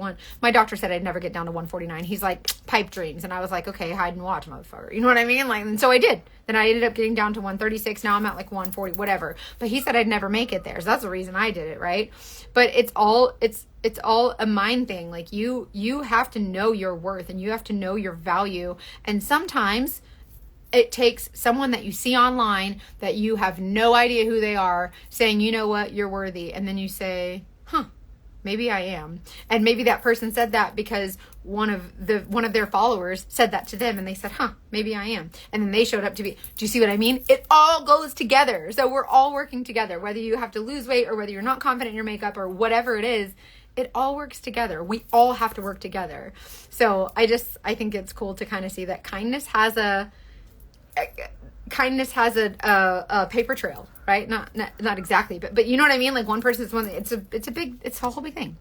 my doctor said I'd never get down to 149. He's like, pipe dreams. And I was like, okay, hide and watch, motherfucker. You know what I mean? Like, and so I did. Then I ended up getting down to 136. Now I'm at like 140, whatever. But he said I'd never make it there. So that's the reason I did it. Right. But it's all a mind thing. Like, you have to know your worth and you have to know your value. And sometimes it takes someone that you see online that you have no idea who they are saying, you know what, you're worthy. And then you say, maybe I am. And maybe that person said that because one of their followers said that to them, and they said, maybe I am. And then they showed up to be, do you see what I mean? It all goes together. So we're all working together, whether you have to lose weight or whether you're not confident in your makeup or whatever it is. It all works together. We all have to work together. So I think it's cool to kind of see that kindness has a paper trail, right? Not exactly, but you know what I mean? Like, one person's one, it's a whole big thing.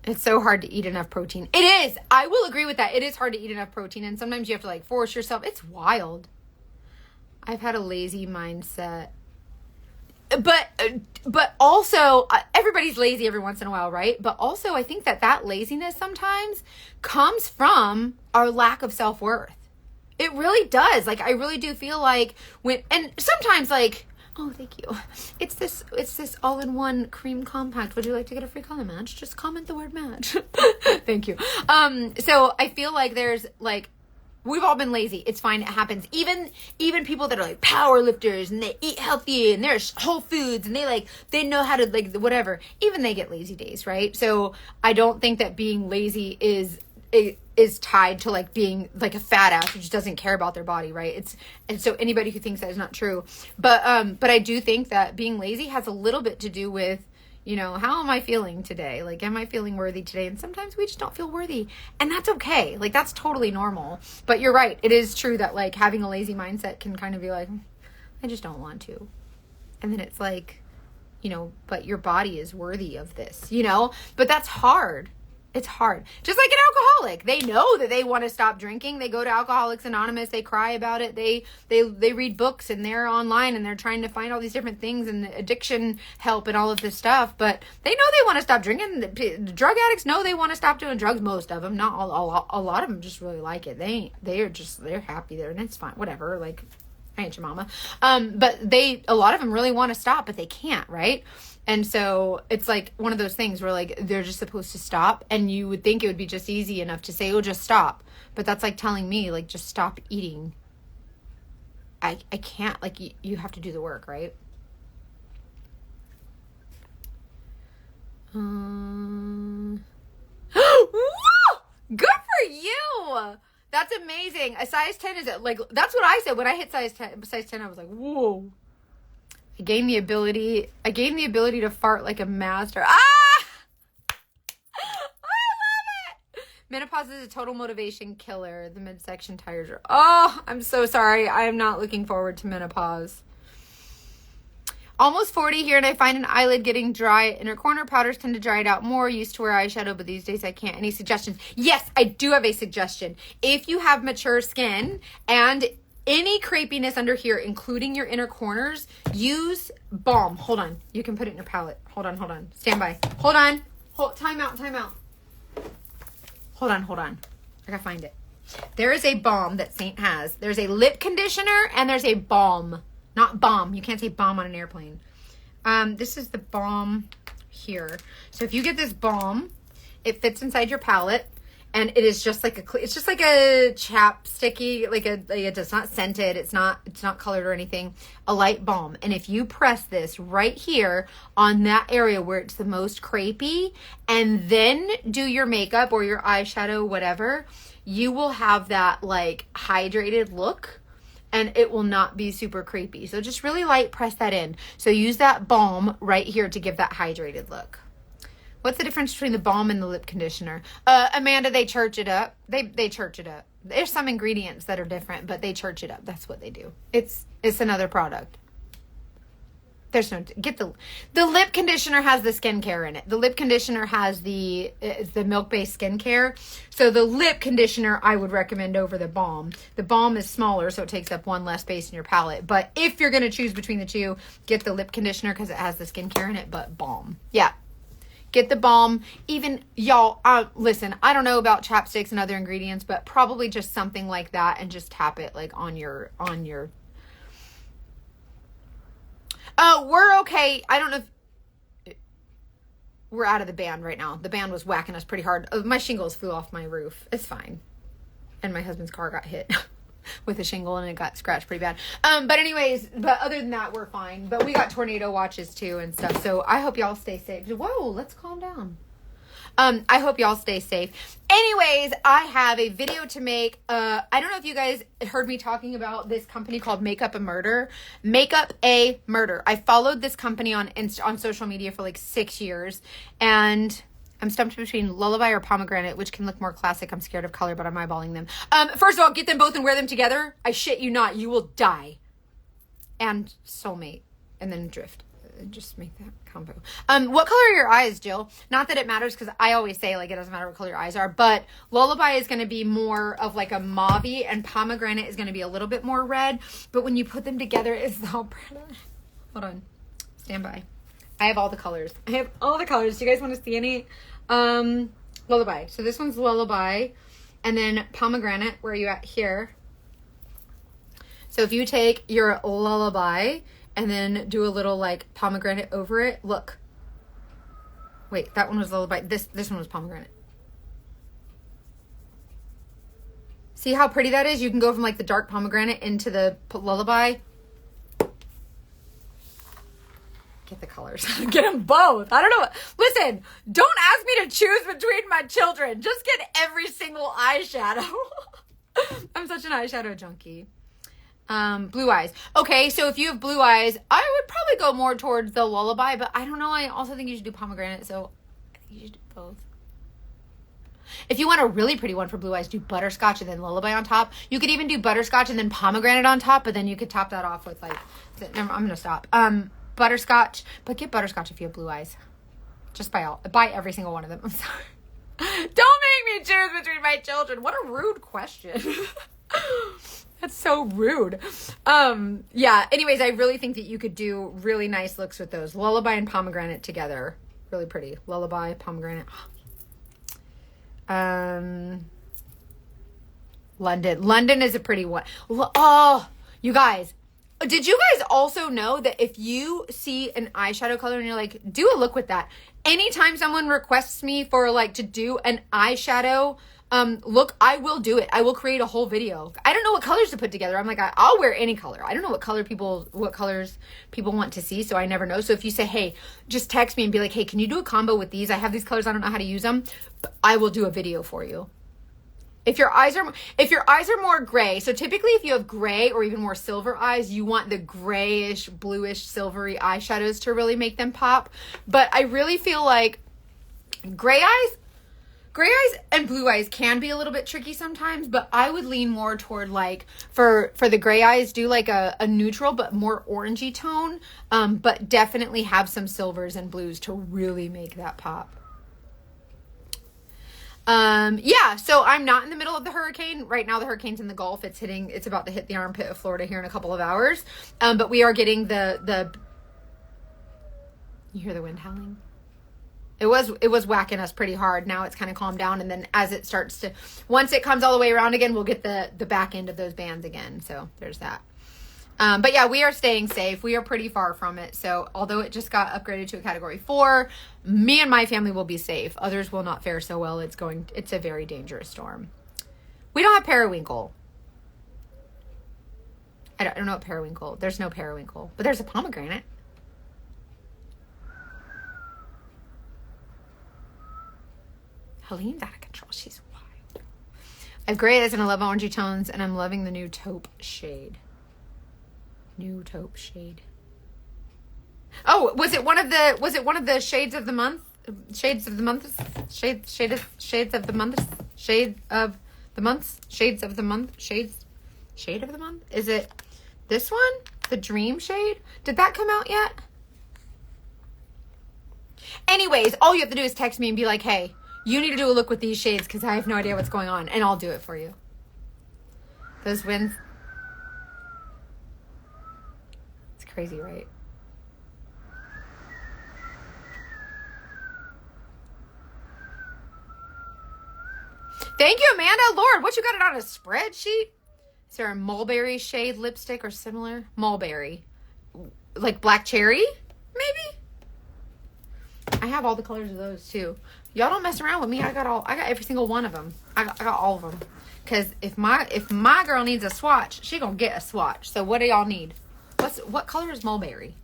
It's so hard to eat enough protein. It is. I will agree with that. It is hard to eat enough protein, and sometimes you have to like force yourself. It's wild. I've had a lazy mindset. But also, everybody's lazy every once in a while, right? But also, I think that laziness sometimes comes from our lack of self-worth. It really does. Like, I really do feel like and sometimes, like, oh, thank you. It's this all-in-one cream compact. Would you like to get a free color match? Just comment the word match. Thank you. So I feel like there's like, we've all been lazy. It's fine. It happens. Even people that are like power lifters and they eat healthy and there's whole foods and they know how to like whatever. Even they get lazy days, right? So I don't think that being lazy is is tied to like being like a fat ass who just doesn't care about their body, right? And so anybody who thinks that is not true. But I do think that being lazy has a little bit to do with, you know, how am I feeling today? Like, am I feeling worthy today? And sometimes we just don't feel worthy, and that's okay. Like, that's totally normal. But you're right. It is true that like having a lazy mindset can kind of be like, I just don't want to. And then it's like, you know, but your body is worthy of this, you know, but that's hard. It's hard. Just like an alcoholic. They know that they want to stop drinking. They go to Alcoholics Anonymous. They cry about it. They read books, and they're online, and they're trying to find all these different things and addiction help and all of this stuff. But they know they want to stop drinking. The drug addicts know they want to stop doing drugs. Most of them, not all. A lot of them just really like it. They're happy there, and it's fine. Whatever. Like, I ain't your mama. But a lot of them really want to stop, but they can't, right? And so it's like one of those things where like they're just supposed to stop, and you would think it would be just easy enough to say, oh, just stop. But that's like telling me like, just stop eating. I can't, like, you have to do the work, right? Good for you. That's amazing. A size 10 is it? Like, that's what I said when I hit size 10. I was like, whoa. I gained the ability to fart like a master. Ah! I love it. Menopause is a total motivation killer. The midsection tires are. Oh, I'm so sorry. I am not looking forward to menopause. Almost 40 here, and I find an eyelid getting dry. Inner corner powders tend to dry it out more. Used to wear eyeshadow, but these days I can't. Any suggestions? Yes, I do have a suggestion. If you have mature skin and any crepiness under here, including your inner corners, use balm. Hold on. You can put it in your palette. Hold on. Stand by. Hold on. Time out. Hold on. I gotta find it. There is a balm that Saint has. There's a lip conditioner and there's a balm. Not bomb. You can't say bomb on an airplane. This is the balm here. So if you get this balm, it fits inside your palette. And it is just like it's just like a chapsticky, it's not scented, it's not colored or anything, a light balm. And if you press this right here on that area where it's the most crepey, and then do your makeup or your eyeshadow, whatever, you will have that like hydrated look, and it will not be super creepy. So just really light press that in. So use that balm right here to give that hydrated look. What's the difference between the balm and the lip conditioner? Amanda, they church it up. They church it up. There's some ingredients that are different, but they church it up. That's what they do. It's another product. There's no, get the lip conditioner has the skincare in it. The lip conditioner has the milk-based skincare. So the lip conditioner I would recommend over the balm. The balm is smaller, so it takes up one less space in your palette. But if you're going to choose between the two, get the lip conditioner because it has the skincare in it, but balm. Yeah. Get the balm. Even, y'all, listen, I don't know about chapsticks and other ingredients, but probably just something like that, and just tap it like on your. We're okay. I don't know if we're out of the band right now. The band was whacking us pretty hard. My shingles flew off my roof. It's fine. And my husband's car got hit with a shingle, and it got scratched pretty bad. But other than that, we're fine. But we got tornado watches too and stuff. So I hope y'all stay safe. Whoa, let's calm down. I hope y'all stay safe. Anyways, I have a video to make. I don't know if you guys heard me talking about this company called Makeup a Murder. Makeup a Murder. I followed this company on social media for like 6 years, and I'm stumped between Lullaby or Pomegranate, which can look more classic. I'm scared of color, but I'm eyeballing them. First of all, get them both and wear them together. I shit you not. You will die. And Soulmate. And then Drift. Just make that combo. What color are your eyes, Jill? Not that it matters, because I always say like it doesn't matter what color your eyes are, but Lullaby is going to be more of like a mauve-y, and Pomegranate is going to be a little bit more red. But when you put them together, it's so pretty. Hold on. Stand by. I have all the colors. Do you guys want to see any? Lullaby. So this one's Lullaby. And then Pomegranate, where are you at here? So if you take your Lullaby and then do a little like Pomegranate over it, look. Wait, that one was Lullaby. This one was Pomegranate. See how pretty that is? You can go from like the dark Pomegranate into the Lullaby. Get the colors. Get them both. I don't know. Listen, don't ask me to choose between my children. Just get every single eyeshadow. I'm such an eyeshadow junkie. Blue eyes. Okay, so if you have blue eyes, I would probably go more towards the Lullaby, but I don't know. I also think you should do pomegranate, so I think you should do both. If you want a really pretty one for blue eyes, do butterscotch and then Lullaby on top. You could even do butterscotch and then pomegranate on top, but then you could top that off with like, I'm going to stop. Butterscotch, but get butterscotch if you have blue eyes. Just buy every single one of them. I'm sorry. Don't make me choose between my children. What a rude question. That's so rude. Yeah, anyways, I really think that you could do really nice looks with those. Lullaby and pomegranate together. Really pretty. Lullaby, pomegranate. London is a pretty one. Oh, you guys. Did you guys also know that if you see an eyeshadow color and you're like, do a look with that. Anytime someone requests me for like to do an eyeshadow look, I will do it. I will create a whole video. I don't know what colors to put together. I'm like, I'll wear any color. I don't know what colors people want to see, so I never know. So if you say, hey, just text me and be like, hey, can you do a combo with these? I have these colors. I don't know how to use them. I will do a video for you. If your eyes are more gray, so typically if you have gray or even more silver eyes, you want the grayish, bluish, silvery eyeshadows to really make them pop. But I really feel like gray eyes and blue eyes can be a little bit tricky sometimes, but I would lean more toward like, for the gray eyes, do like a neutral but more orangey tone, but definitely have some silvers and blues to really make that pop. Yeah, so I'm not in the middle of the hurricane. Right now the hurricane's in the Gulf. It's about to hit the armpit of Florida here in a couple of hours. But we are getting the you hear the wind howling? It was whacking us pretty hard. Now it's kind of calmed down, and then as it starts to, once it comes all the way around again, we'll get the back end of those bands again. So there's that. But yeah, we are staying safe. We are pretty far from it. So although it just got upgraded to a category 4, me and my family will be safe. Others will not fare so well. It's a very dangerous storm. We don't have periwinkle. I don't know what periwinkle. There's no periwinkle, but there's a pomegranate. Helene's out of control. She's wild. I have gray eyes and I love orangey tones, and I'm loving the new taupe shade. Oh, was it one of the shades of the month? Shades of the month? Shades of the month? Is it this one? The dream shade? Did that come out yet? Anyways, all you have to do is text me and be like, hey, you need to do a look with these shades because I have no idea what's going on, and I'll do it for you. Those winds. Crazy, right? Thank you, Amanda. Lord, what, you got it on a spreadsheet? Is there a mulberry shade lipstick or similar? Mulberry. Like black cherry, maybe? I have all the colors of those too. Y'all don't mess around with me. I got every single one of them. I got all of them. Because if my girl needs a swatch, she gonna get a swatch. So what do y'all need? What color is mulberry?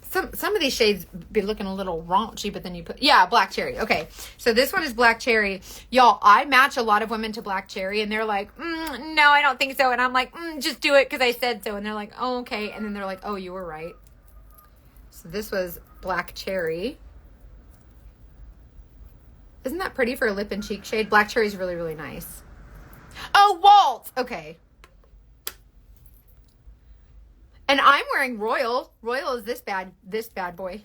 Some of these shades be looking a little raunchy, but then you put, yeah, black cherry. Okay, so this one is black cherry. Y'all, I match a lot of women to black cherry, and they're like, no, I don't think so. And I'm like, just do it because I said so. And they're like, oh, okay. And then they're like, oh, you were right. So this was black cherry. Isn't that pretty for a lip and cheek shade? Black cherry is really, really nice. Oh, Walt. Okay. And I'm wearing Royal. Royal is this bad boy.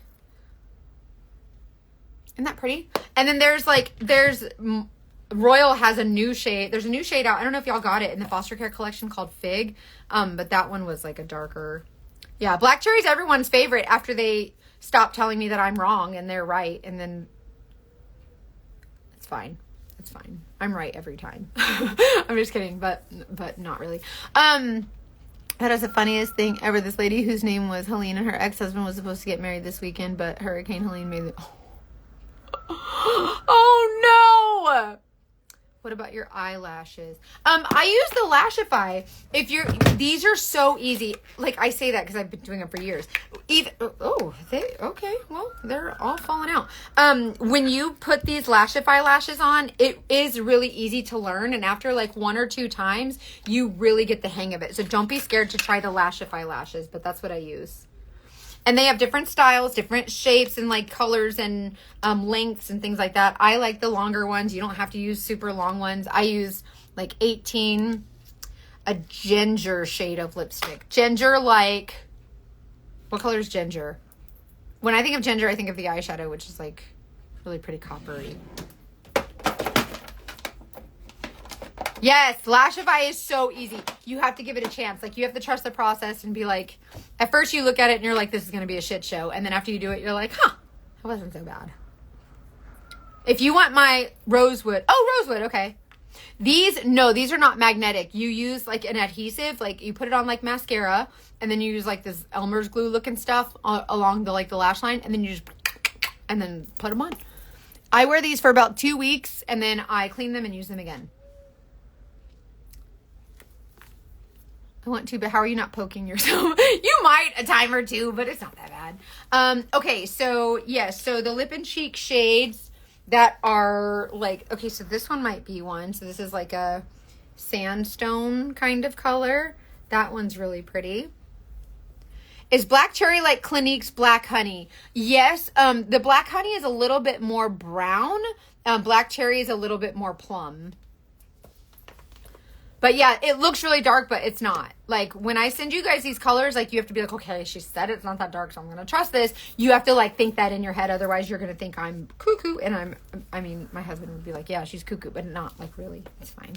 Isn't that pretty? And then there's Royal has a new shade. There's a new shade out. I don't know if y'all got it in the foster care collection called Fig. But that one was like a darker. Yeah, black cherry's everyone's favorite after they stop telling me that I'm wrong and they're right. And then it's fine. It's fine. I'm right every time. I'm just kidding, but not really. That is the funniest thing ever. This lady whose name was Helene and her ex-husband was supposed to get married this weekend, but Hurricane Helene made it. Oh no! What about your eyelashes? I use the Lashify. These are so easy. Like, I say that because I've been doing them for years. Okay. Well, they're all falling out. When you put these Lashify lashes on, it is really easy to learn. And after like 1 or 2 times, you really get the hang of it. So don't be scared to try the Lashify lashes, but that's what I use. And they have different styles, different shapes, and like colors and lengths and things like that. I like the longer ones. You don't have to use super long ones. I use like 18, a ginger shade of lipstick. Ginger, like, what color is ginger? When I think of ginger, I think of the eyeshadow, which is like really pretty coppery. Yes, Lashify is so easy. You have to give it a chance. Like, you have to trust the process and be like, at first you look at it and you're like, this is going to be a shit show. And then after you do it, you're like, it wasn't so bad. If you want my rosewood. Oh, rosewood. Okay. These are not magnetic. You use like an adhesive, like you put it on like mascara, and then you use like this Elmer's glue looking stuff along the lash line, and then you just, and then put them on. I wear these for about 2 weeks, and then I clean them and use them again. I want to, but how are you not poking yourself? You might a time or two, but it's not that bad. Okay, so yes, so the lip and cheek shades that are like, okay, so this one might be one. So this is like a sandstone kind of color. That one's really pretty. Is Black Cherry like Clinique's Black Honey? Yes, the Black Honey is a little bit more brown. Black Cherry is a little bit more plum. But yeah, it looks really dark, but it's not. Like, when I send you guys these colors, like, you have to be like, okay, she said it's not that dark, so I'm going to trust this. You have to, like, think that in your head. Otherwise, you're going to think I'm cuckoo. And my husband would be like, yeah, she's cuckoo, but not, like, really. It's fine.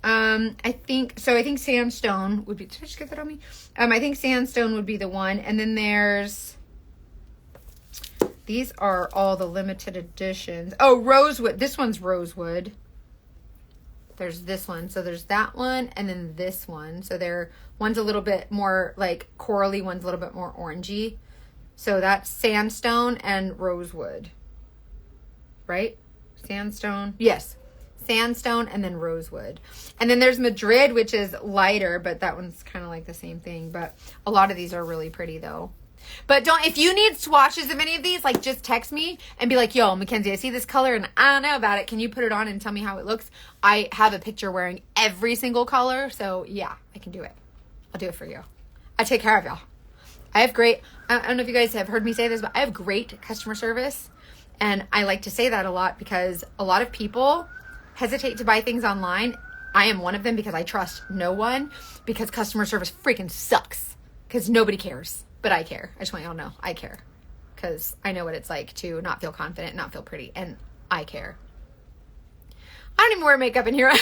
I think Sandstone would be, did I just get that on me? I think Sandstone would be the one. And then these are all the limited editions. Oh, Rosewood. This one's Rosewood. There's this one. So there's that one and then this one. So one's a little bit more like corally, one's a little bit more orangey. So that's Sandstone and Rosewood. Right? Sandstone. Yes. Sandstone and then Rosewood. And then there's Madrid, which is lighter, but that one's kind of like the same thing. But a lot of these are really pretty though. But if you need swatches of any of these, like, just text me and be like, yo, Mackenzie, I see this color and I don't know about it. Can you put it on and tell me how it looks? I have a picture wearing every single color. So yeah, I can do it. I'll do it for you. I take care of y'all. I don't know if you guys have heard me say this, but I have great customer service. And I like to say that a lot because a lot of people hesitate to buy things online. I am one of them because I trust no one, because customer service freaking sucks because nobody cares. But I care. I just want y'all to know I care because I know what it's like to not feel confident, not feel pretty, and I care. I don't even wear makeup in here.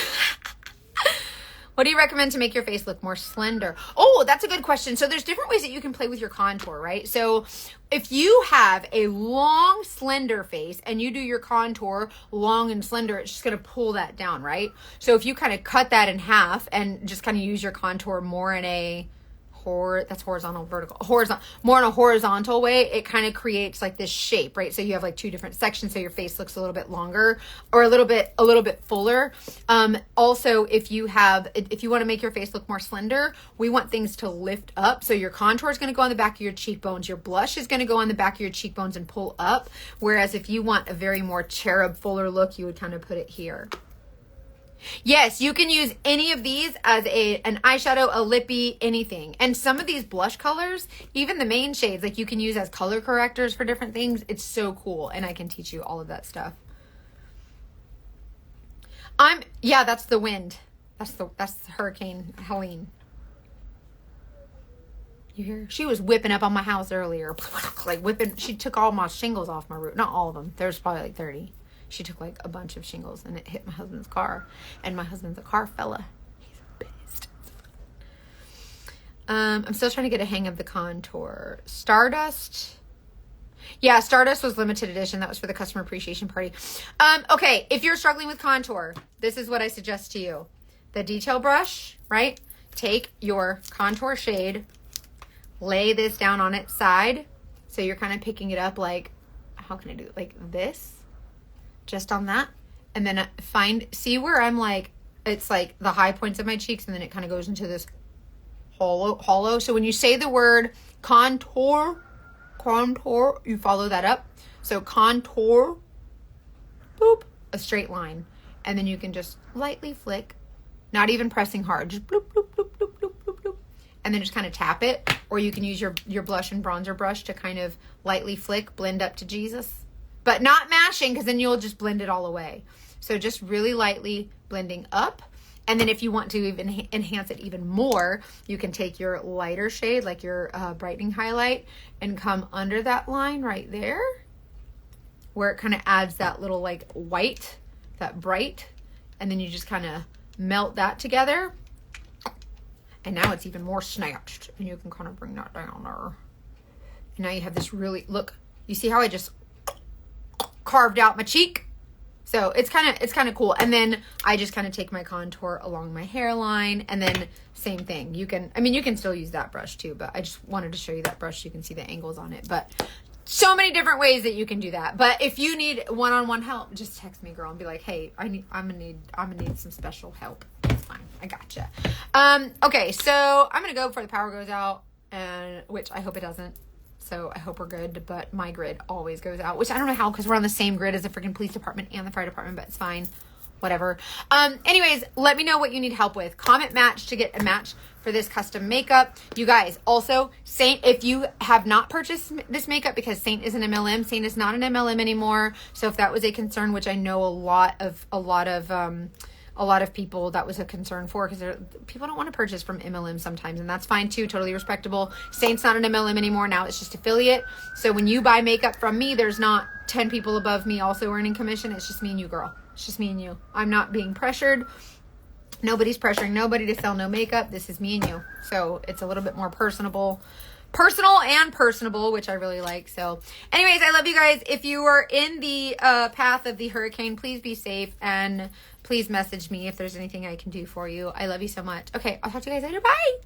What do you recommend to make your face look more slender? Oh, that's a good question. So there's different ways that you can play with your contour, right? So if you have a long, slender face and you do your contour long and slender, it's just going to pull that down, right? So if you kind of cut that in half and just kind of use your contour more in a that's horizontal, vertical, more in a horizontal way, it kind of creates like this shape, right? So you have like 2 different sections, so your face looks a little bit longer or a little bit fuller. Also, if you want to make your face look more slender, we want things to lift up. So your contour is going to go on the back of your cheekbones. Your blush is going to go on the back of your cheekbones and pull up. Whereas if you want a very more cherub, fuller look, you would kind of put it here. Yes, you can use any of these as an eyeshadow, a lippy, anything. And some of these blush colors, even the main shades, like you can use as color correctors for different things. It's so cool. And I can teach you all of that stuff. That's the wind. That's Hurricane Helene. You hear? She was whipping up on my house earlier. Like whipping. She took all my shingles off my roof. Not all of them. There's probably like 30. She took like a bunch of shingles and it hit my husband's car. And my husband's a car fella. He's pissed. I'm still trying to get a hang of the contour. Stardust. Yeah, Stardust was limited edition. That was for the customer appreciation party. Okay, if you're struggling with contour, this is what I suggest to you. The detail brush, right? Take your contour shade, lay this down on its side. So you're kind of picking it up like, how can I do it? Like this. Just on that, And then see where I'm like, it's like the high points of my cheeks, and then it kind of goes into this hollow. So when you say the word contour, you follow that up. So contour, boop, a straight line. And then you can just lightly flick, not even pressing hard, just bloop, bloop, bloop, bloop, bloop, bloop, bloop. And then just kind of tap it. Or you can use your blush and bronzer brush to kind of lightly flick, blend up to Jesus. But not mashing, because then you'll just blend it all away. So just really lightly blending up. And then if you want to even enhance it even more, you can take your lighter shade, like your brightening highlight, and come under that line right there, where it kind of adds that little like white, that bright. And then you just kind of melt that together. And now it's even more snatched. And you can kind of bring that down there. And now you have this really, look, you see how I just carved out my cheek? So it's kind of cool. And then I just kind of take my contour along my hairline, and then same thing. You can still use that brush too, but I just wanted to show you that brush so you can see the angles on it. But so many different ways that you can do that. But if you need one-on-one help, just text me, girl, and be like, hey, I'm gonna need some special help. It's fine. I gotcha. Okay, so I'm gonna go before the power goes out, and which I hope it doesn't. So I hope we're good, but my grid always goes out, which I don't know how, because we're on the same grid as the freaking police department and the fire department, but it's fine. Whatever. Anyways, let me know what you need help with. Comment match to get a match for this custom makeup. You guys, also, Saint, if you have not purchased this makeup, because Saint is an MLM, Saint is not an MLM anymore. So if that was a concern, which I know a lot of people that was a concern for, because people don't want to purchase from MLM sometimes, and that's fine too, totally respectable. Saint's not an MLM anymore. Now it's just affiliate. So when you buy makeup from me, there's not 10 people above me also earning commission. It's just me and you, girl. It's just me and you. I'm not being pressured. Nobody's pressuring nobody to sell no makeup. This is me and you. So it's a little bit more personal and personable, which I really like. So anyways, I love you guys. If you are in the path of the hurricane, please be safe, and please message me if there's anything I can do for you. I love you so much. Okay, I'll talk to you guys later. Bye.